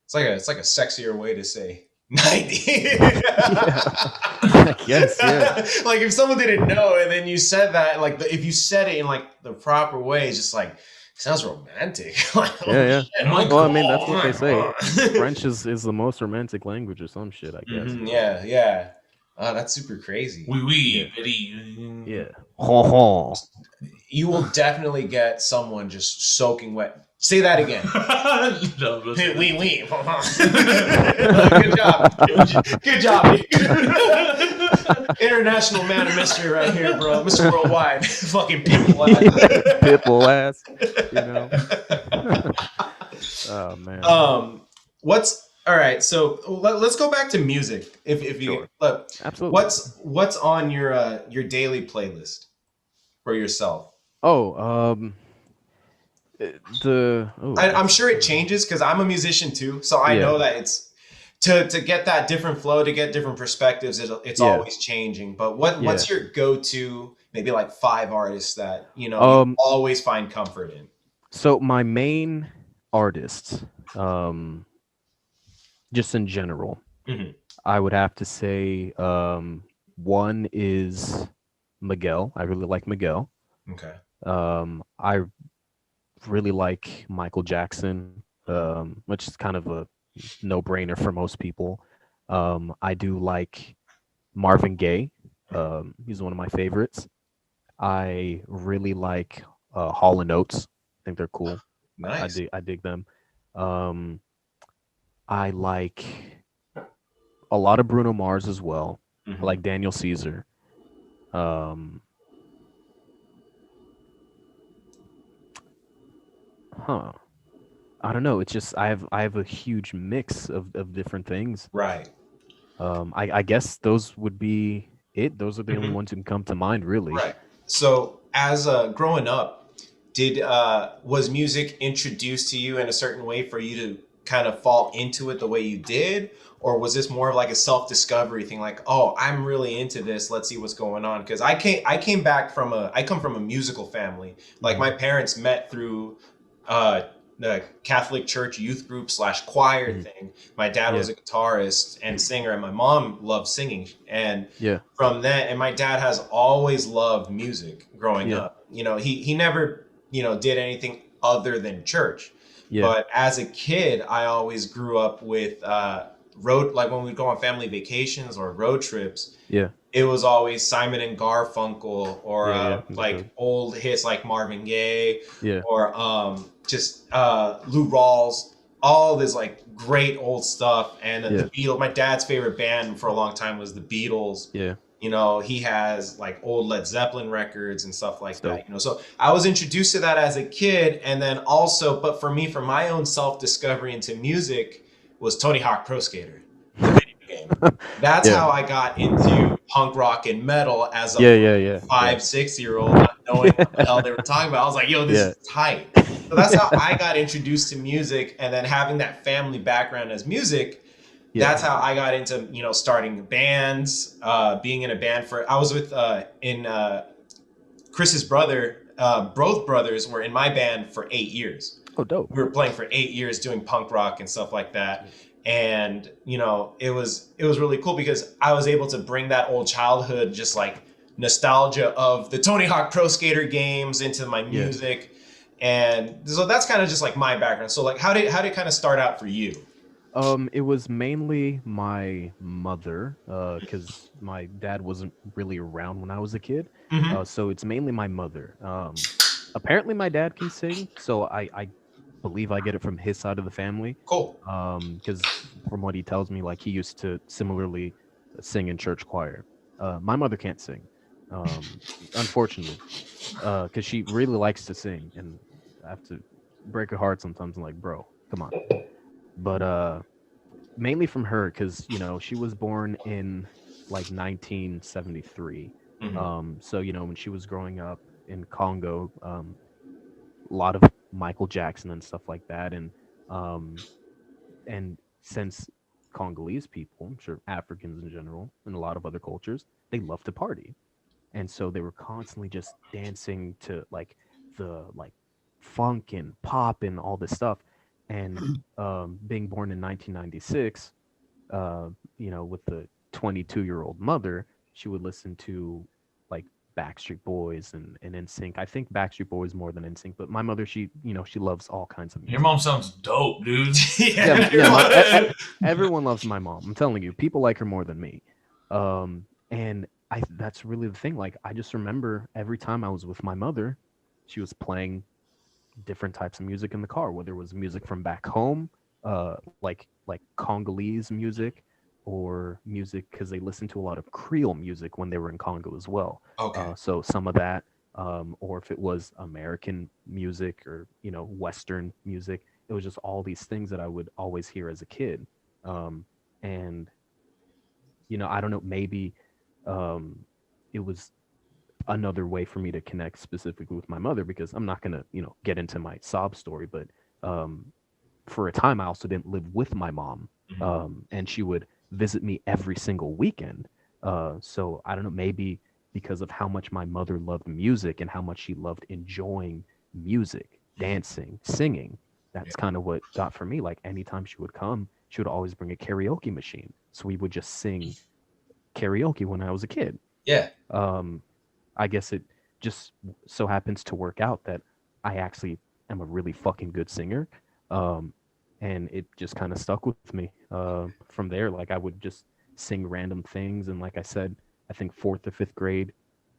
It's like a sexier way to say 90. I guess, yeah. Like if someone didn't know and then you said that, like if you said it in like the proper way, it's just like sounds romantic. Like, Yeah. shit, Well, I mean, that's what they say. French is the most romantic language or some shit, I guess. Yeah. Oh, that's super crazy. Oui, Yeah. Ho ho. You will definitely get someone just soaking wet. Say that again. No, Oui. Good job. International man of mystery right here, bro. Mr. Worldwide. Fucking people ass. People ass. You know. Oh man. All right, so let's go back to music. If you Sure. look, Absolutely. what's on your daily playlist for yourself? I'm sure it changes because I'm a musician too, so I know that it's to get that different flow, to get different perspectives. It's always changing. But what's your go-to? Maybe like 5 artists that you always find comfort in. So my main artists, just in general, I would have to say one is Miguel. I really like Miguel. Okay. I really like Michael Jackson, which is kind of a no-brainer for most people. I do like Marvin Gaye. He's one of my favorites. I really like Hall & Oates. I think they're cool. Nice. I dig them. I like a lot of Bruno Mars as well. I like Daniel Caesar. I don't know. It's just I have a huge mix of different things. Right. I guess those would be it. Those are the only ones who can come to mind, really. Right. So as growing up, was music introduced to you in a certain way for you to kind of fall into it the way you did, or was this more of like a self-discovery thing, like, oh, I'm really into this, let's see what's going on? Because I come from a musical family. Like my parents met through the Catholic church youth group / choir thing. My dad was a guitarist and singer, and my mom loved singing. And from that, and my dad has always loved music growing up. He never did anything other than church. But as a kid, I always grew up with road, like when we'd go on family vacations or road trips. It was always Simon and Garfunkel, or like old hits like Marvin Gaye, or just Lou Rawls, all this like great old stuff. And the Beatles. My dad's favorite band for a long time was the Beatles. You know, he has like old Led Zeppelin records and stuff like that. You know, so I was introduced to that as a kid, and then also, but for me, for my own self-discovery into music, was Tony Hawk Pro Skater, the video game. That's how I got into punk rock and metal as a 5-6-year-old, not knowing what the hell they were talking about. I was like, yo, this is tight. So that's how I got introduced to music, and then having that family background as music. That's how I got into, you know, starting bands, being in a band I was with, Chris's brother, both brothers were in my band for 8 years. Oh, dope. We were playing for 8 years doing punk rock and stuff like that. And, you know, it was really cool because I was able to bring that old childhood, just like nostalgia of the Tony Hawk Pro Skater games into my music. And so that's kind of just like my background. So like, how did it kind of start out for you? It was mainly my mother, because my dad wasn't really around when I was a kid. So it's mainly my mother. Apparently my dad can sing, so I believe I get it from his side of the family. Cool. Because from what he tells me, like he used to similarly sing in church choir. My mother can't sing, unfortunately, because she really likes to sing, and I have to break her heart sometimes. I'm like, bro, come on. But mainly from her, because, you know, she was born in like 1973. So, you know, when she was growing up in Congo, a lot of Michael Jackson and stuff like that. And since Congolese people, I'm sure Africans in general, and a lot of other cultures, they love to party. And so they were constantly just dancing to like the like funk and pop and all this stuff. And being born in 1996, you know, with the 22-year-old mother, she would listen to like Backstreet Boys and NSYNC. I think Backstreet Boys more than NSYNC, but my mother, she loves all kinds of music. Your mom sounds dope, dude. Everyone loves my mom. I'm telling you, people like her more than me. And that's really the thing. Like, I just remember every time I was with my mother, she was playing different types of music in the car, whether it was music from back home, like Congolese music, or music because they listened to a lot of Creole music when they were in Congo as well. So some of that, or if it was American music or, you know, Western music, it was just all these things that I would always hear as a kid. And, you know, I don't know, maybe it was another way for me to connect specifically with my mother, because I'm not going to, you know, get into my sob story, but for a time I also didn't live with my mom, and she would visit me every single weekend. So I don't know, maybe because of how much my mother loved music and how much she loved enjoying music, dancing, singing, that's kind of what got for me. Like, anytime she would come, she would always bring a karaoke machine, so we would just sing karaoke when I was a kid. I guess it just so happens to work out that I actually am a really fucking good singer. And it just kind of stuck with me from there. Like, I would just sing random things. And like I said, I think 4th or 5th grade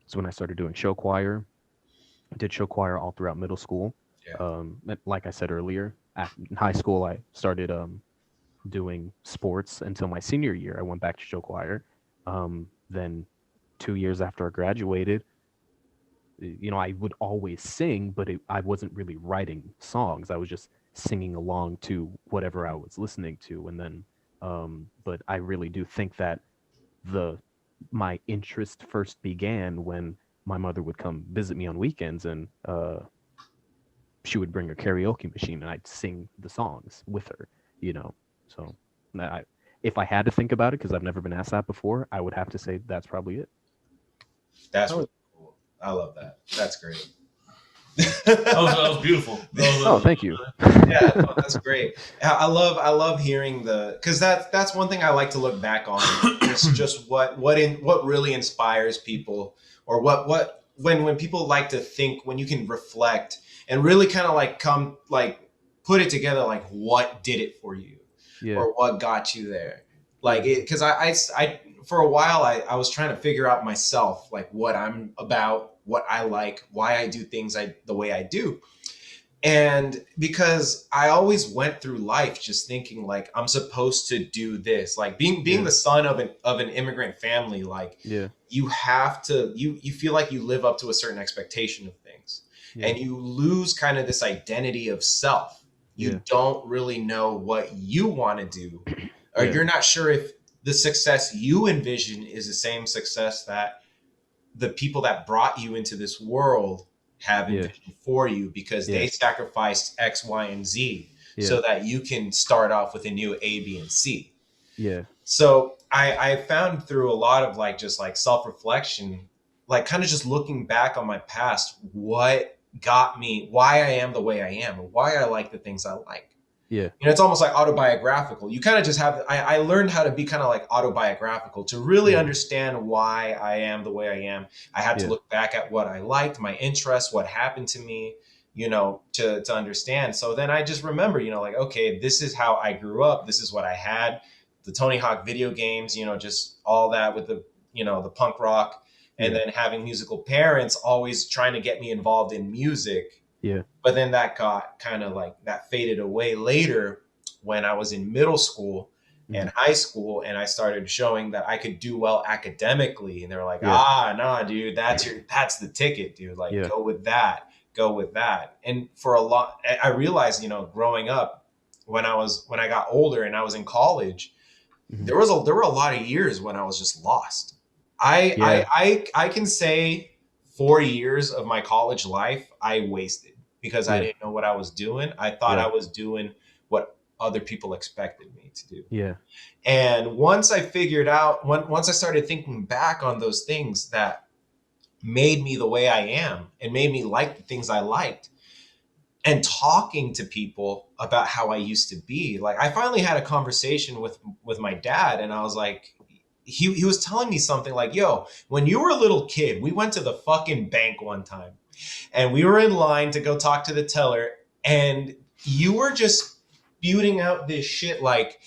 is when I started doing show choir. I did show choir all throughout middle school. Like I said earlier, in high school, I started doing sports until my senior year. I went back to show choir. Then 2 years after I graduated, you know, I would always sing, but I wasn't really writing songs. I was just singing along to whatever I was listening to. And then, but I really do think that my interest first began when my mother would come visit me on weekends, and she would bring her karaoke machine and I'd sing the songs with her, you know. So if I had to think about it, because I've never been asked that before, I would have to say that's probably it. That's really cool. I love that. That's great. that was beautiful. Thank you. Yeah, no, that's great. I love hearing because that's one thing I like to look back on. It's just what really inspires people, or when people like to think, when you can reflect and really kind of like come like put it together, like what did it for you, or what got you there. Like, because I for a while I was trying to figure out myself, like what I'm about, what I like, why I do things the way I do. And because I always went through life just thinking like I'm supposed to do this, like being the son of an immigrant family, like you have to you feel like you live up to a certain expectation of things, and you lose kind of this identity of self. You don't really know what you want to do, or you're not sure if the success you envision is the same success that the people that brought you into this world have envisioned for you, because they sacrificed X, Y, and Z so that you can start off with a new A, B, and C. Yeah. So I found through a lot of like just like self-reflection, like kind of just looking back on my past, what got me, why I am the way I am, and why I like the things I like. Yeah. You know, it's almost like autobiographical. You kind of just have, I learned how to be kind of like autobiographical to really understand why I am the way I am. I had to look back at what I liked, my interests, what happened to me, you know, to understand. So then I just remember, you know, like, okay, this is how I grew up. This is what I had. The Tony Hawk video games, you know, just all that with the, you know, the punk rock, and then having musical parents always trying to get me involved in music. Yeah. But then that got kind of like, that faded away later when I was in middle school and high school, and I started showing that I could do well academically. And they were like, nah, dude, that's the ticket, dude. Like, go with that. And for a lot, I realized, you know, growing up, when I got older and I was in college, there were a lot of years when I was just lost. I can say 4 years of my college life I wasted because I didn't know what I was doing. I thought I was doing what other people expected me to do. Yeah. And once I figured out, once I started thinking back on those things that made me the way I am and made me like the things I liked, and talking to people about how I used to be, like I finally had a conversation with my dad, and I was like, he was telling me something like, yo, when you were a little kid, we went to the fucking bank one time and we were in line to go talk to the teller, and you were just spewing out this shit like,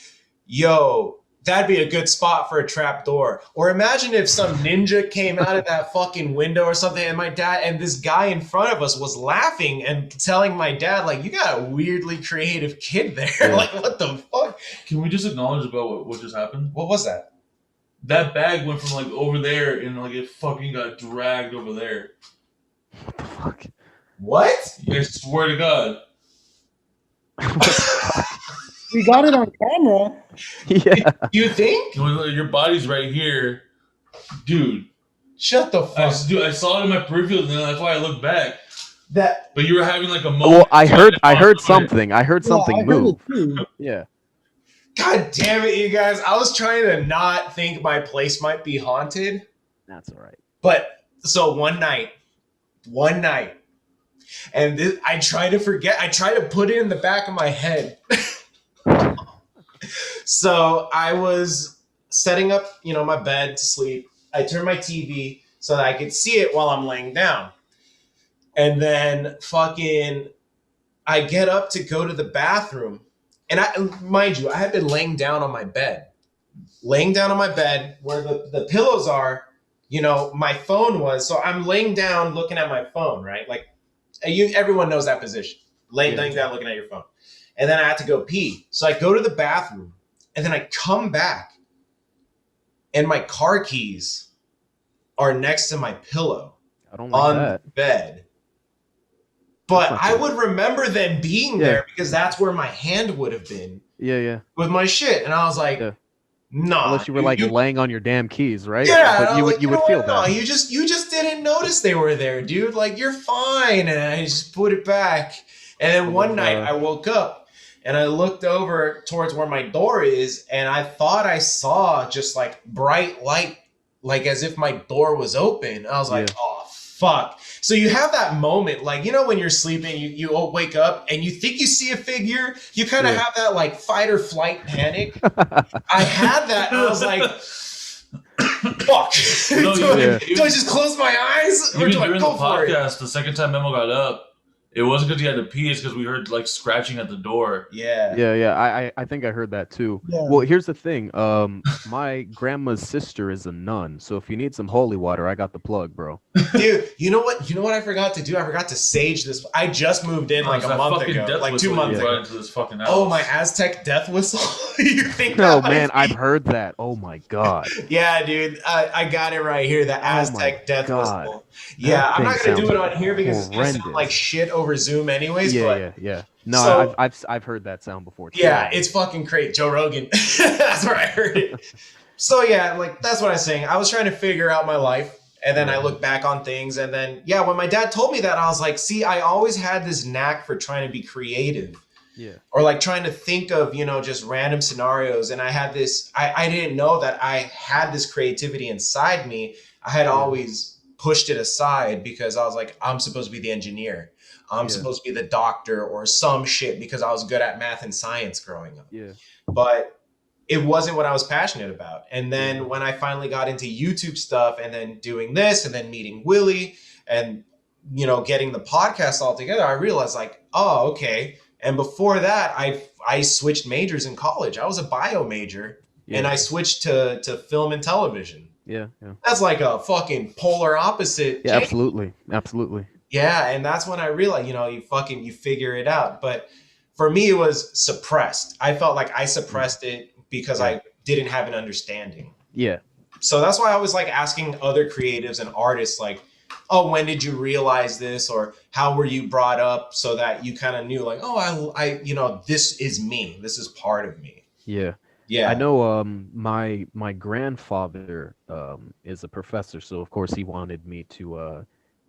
yo, that'd be a good spot for a trap door. Or imagine if some ninja came out of that fucking window or something, and my dad and this guy in front of us was laughing and telling my dad, like, you got a weirdly creative kid there. Like, what the fuck? Can we just acknowledge about what just happened? What was that? That bag went from like over there and like it fucking got dragged over there. What the fuck? What? I swear to God. We got it on camera. Yeah. You think? Your body's right here. Dude. Shut the fuck. I saw it in my peripheral, and that's why I looked back. That. But you were having like a moment. Well, I heard something. I heard something I heard move. it too. Yeah. God damn it, you guys. I was trying to not think my place might be haunted. That's all right. But so one night, and this, I try to forget. I try to put it in the back of my head. So I was setting up, you know, my bed to sleep. I turned my TV so that I could see it while I'm laying down. And then fucking, I get up to go to the bathroom. And mind you, I had been laying down on my bed where the pillows are, you know, my phone was. So I'm laying down looking at my phone, right? Like everyone knows that position, laying down looking at your phone. And then I had to go pee. So I go to the bathroom, and then I come back, and my car keys are next to my pillow on the bed. But I would remember them being there because that's where my hand would have been. Yeah. With my shit. And I was like, no. Unless you were like laying on your damn keys, right? Yeah. But you would feel that. No, you just didn't notice they were there, dude. Like, you're fine. And I just put it back. And then one night I woke up and I looked over towards where my door is, and I thought I saw just like bright light, like as if my door was open. I was like, oh, fuck. So you have that moment, like, you know, when you're sleeping, you wake up and you think you see a figure, you kind of have that like fight or flight panic. I had that, and I was like, fuck. Do I just close my eyes, or do I go for it? The second time Memo got up, it wasn't because he had to pee. It's because we heard like scratching at the door. Yeah. I think I heard that too. Yeah. Well, here's the thing. My grandma's sister is a nun, so if you need some holy water, I got the plug, bro. Dude, you know what? You know what I forgot to do? I forgot to sage this. I just moved in like a month ago, like 2 months ago. Into this fucking house. Oh, my Aztec death whistle. You think? No, that man, might I've be- heard that. Oh my god. Yeah, dude, I got it right here. The Aztec death God. whistle. Yeah, That I'm not thing gonna do it sounds on here because it's gonna sound horrendous. like shit over Zoom, anyways. Yeah, but yeah. No, So- I've heard that sound before. Too. yeah, it's fucking great. Joe Rogan. That's where I heard it. So yeah, like that's what I was saying. I was trying to figure out my life, and then I look back on things, and then yeah, when my dad told me that, I was like, see, I always had this knack for trying to be creative. Yeah. Or like trying to think of, just random scenarios. And I had this, I didn't know that I had this creativity inside me. I had always pushed it aside because I was like, I'm supposed to be the engineer. I'm supposed to be the doctor or some shit because I was good at math and science growing up. Yeah. But it wasn't what I was passionate about. And then when I finally got into YouTube stuff and then doing this and then meeting Willie and, getting the podcast all together, I realized like, oh, okay. And before that, I switched majors in college. I was a bio major, and I switched to film and television. Yeah. That's like a fucking polar opposite. Yeah, absolutely. Yeah, and that's when I realized, you figure it out. But for me, it was suppressed. I felt like I suppressed it because I didn't have an understanding. Yeah. So that's why I was like asking other creatives and artists, like, oh, when did you realize this, or how were you brought up, so that you kind of knew like, oh, I this is me, this is part of me. Yeah. Yeah, I know my grandfather is a professor, so of course he wanted me to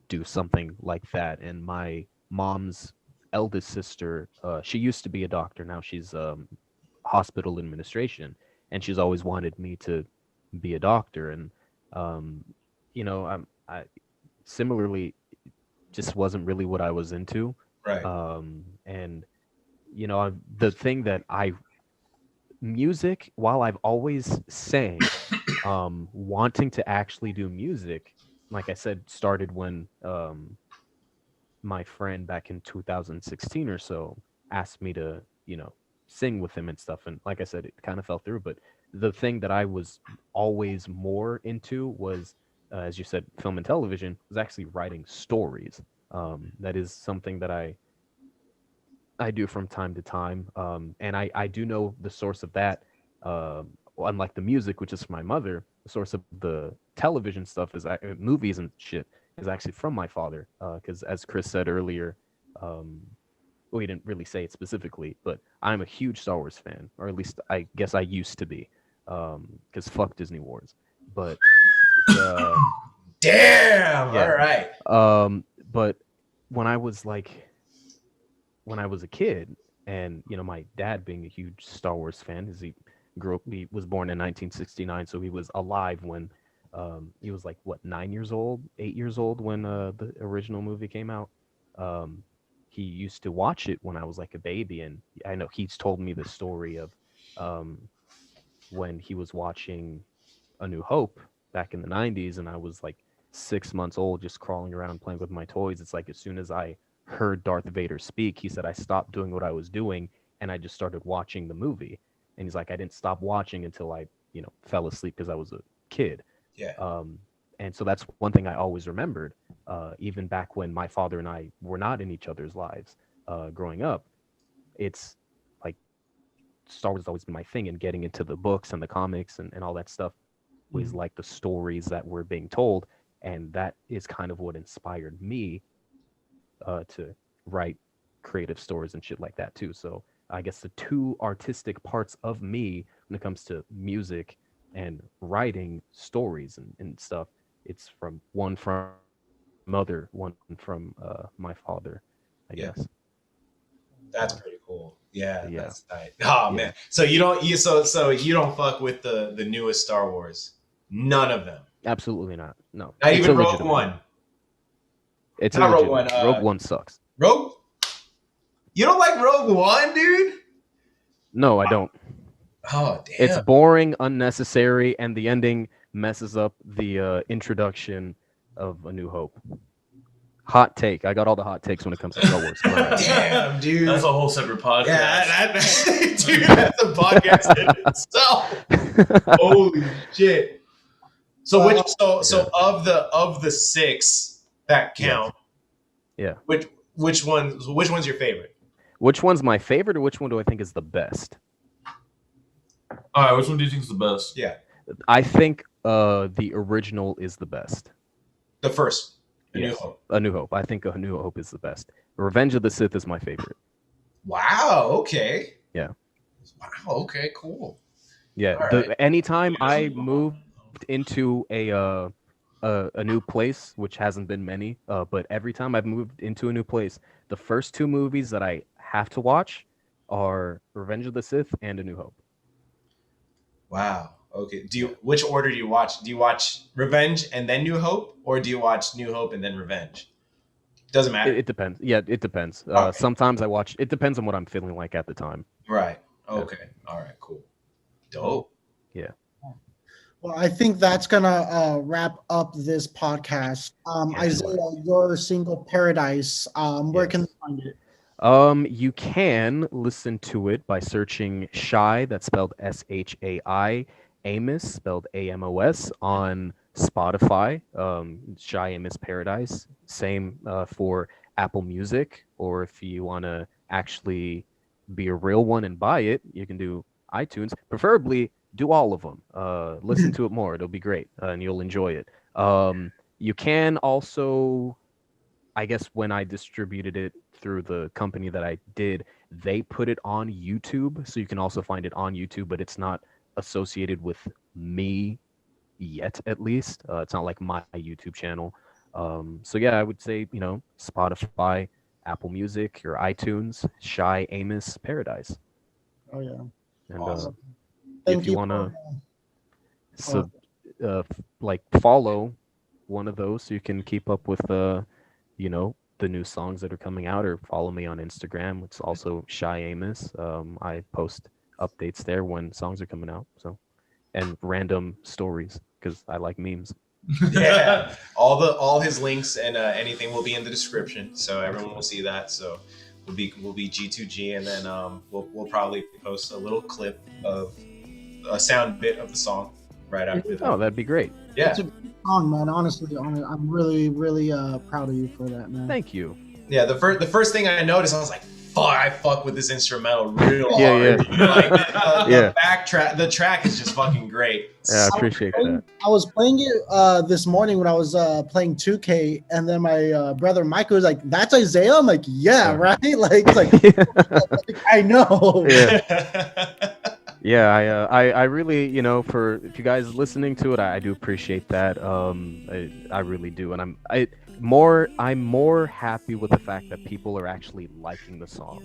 do something like that. And my mom's eldest sister, she used to be a doctor, now she's hospital administration, and she's always wanted me to be a doctor. And I similarly just wasn't really what I was into. right. And the thing that music, while I've always sang, wanting to actually do music, like I said, started when my friend back in 2016 or so asked me to, sing with him and stuff. And like I said, it kind of fell through. But the thing that I was always more into was, as you said, film and television, was actually writing stories. That is something that I do from time to time. And I do know the source of that. Unlike the music, which is from my mother, the source of the television stuff is movies and shit is actually from my father. Because as Chris said earlier, well, he didn't really say it specifically, but I'm a huge Star Wars fan, or at least I guess I used to be. Because fuck Disney Wars. But Damn. yeah. All right. But when I was a kid, and my dad being a huge Star Wars fan, as he was born in 1969, so he was alive when he was like 8 years old when the original movie came out. He used to watch it when I was like a baby, and I know he's told me the story of when he was watching A New Hope back in the 90s, and I was like 6 months old, just crawling around playing with my toys. It's like as soon as I heard Darth Vader speak, he said I stopped doing what I was doing and I just started watching the movie. And he's like, I didn't stop watching until I, fell asleep because I was a kid. Yeah. And so that's one thing I always remembered, even back when my father and I were not in each other's lives growing up. It's like Star Wars has always been my thing, and getting into the books and the comics and all that stuff was like the stories that were being told. And that is kind of what inspired me to write creative stories and shit like that too. So I guess the two artistic parts of me when it comes to music and writing stories and stuff, it's one from mother, one from my father, I guess. That's pretty cool. Yeah. Yeah. That's nice. Oh man. So you don't fuck with the newest Star Wars? None of them. Absolutely not. No. Not It's even Rogue illegitimate. One. It's Not Rogue illegitimate. One, Rogue One sucks. Rogue? You don't like Rogue One, dude? No, I don't. Oh damn. It's boring, unnecessary, and the ending messes up the introduction of A New Hope. Hot take. I got all the hot takes when it comes to Star Wars. Come on. Damn, dude. That's a whole separate podcast. Yeah, dude, that's a podcast in itself. Holy shit. So of the 6 that count, yeah. Which one's your favorite? Which one's my favorite, or which one do I think is the best? All right, which one do you think is the best? Yeah, I think the original is the best. the first. A New Yes. Hope. A New Hope. I think A New Hope is the best. Revenge of the Sith is my favorite. Wow. Okay. Yeah. Wow. Okay. Cool. Yeah. All right. Anytime I moved into a new place, which hasn't been many, but every time I've moved into a new place, the first 2 movies that I have to watch are Revenge of the Sith and A New Hope. Wow. Okay. Which order do you watch? Do you watch Revenge and then New Hope, or do you watch New Hope and then Revenge? Doesn't matter. It depends. Yeah, it depends. Okay. Sometimes I watch. It depends on what I'm feeling like at the time. Right. Okay. All right. Cool. Dope. Yeah. Well, I think that's gonna wrap up this podcast. Isaiah, your single Paradise. Where can they find it? You can listen to it by searching Shai, that's spelled Shai, Amos, spelled Amos, on Spotify. Shai Amos Paradise. Same for Apple Music, or if you want to actually be a real one and buy it, you can do iTunes. Preferably, do all of them. Listen to it more; it'll be great, and you'll enjoy it. You can also, I guess, when I distributed it through the company that I did, they put it on YouTube, so you can also find it on YouTube, but it's not associated with me yet, at least. It's not like my YouTube channel. So yeah, I would say, Spotify, Apple Music, or iTunes, Shai Amos Paradise. Oh yeah. And Awesome. if Thank you you want for- to follow one of those, so you can keep up with the new songs that are coming out, or follow me on Instagram. It's also Shai Amos. I post updates there when songs are coming out, and random stories, because I like memes. Yeah. all his links and anything will be in the description, so everyone will see that. So we'll be G2G, and then we'll probably post a little clip of a sound bit of the song right after that. Oh, that'd be great. Yeah. It's a good song, man. Honestly, I'm really, really proud of you for that, man. Thank you. Yeah, the first thing I noticed, I was like, I fuck with this instrumental real Yeah, hard. yeah. Like, Yeah. the track is just fucking great. Yeah, I appreciate that. I was playing it this morning when I was playing 2K, and then my brother Michael was like, "That's Isaiah." I'm like, "Yeah, right." Like, I know. Yeah. Yeah, I really, for if you guys listening to it, I do appreciate that. I really do, and I'm more happy with the fact that people are actually liking the song.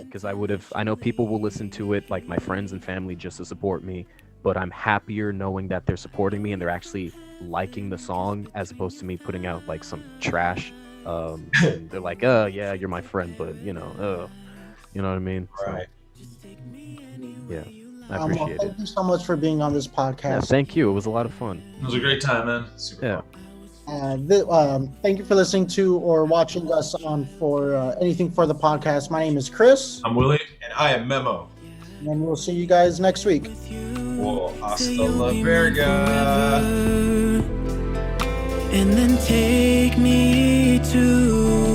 Because I know people will listen to it, like my friends and family, just to support me, but I'm happier knowing that they're supporting me and they're actually liking the song, as opposed to me putting out like some trash. And they're like, yeah, you're my friend, but you know what I mean? Right. Yeah, I appreciate it. Thank you so much for being on this podcast. Yeah, thank you. It was a lot of fun. It was a great time, man. Super Yeah. fun. Thank you for listening to or watching us on for anything for the podcast. My name is Chris, I'm Willie. And I am Memo. and we'll see you guys next week. Whoa, hasta la verga. And then take me to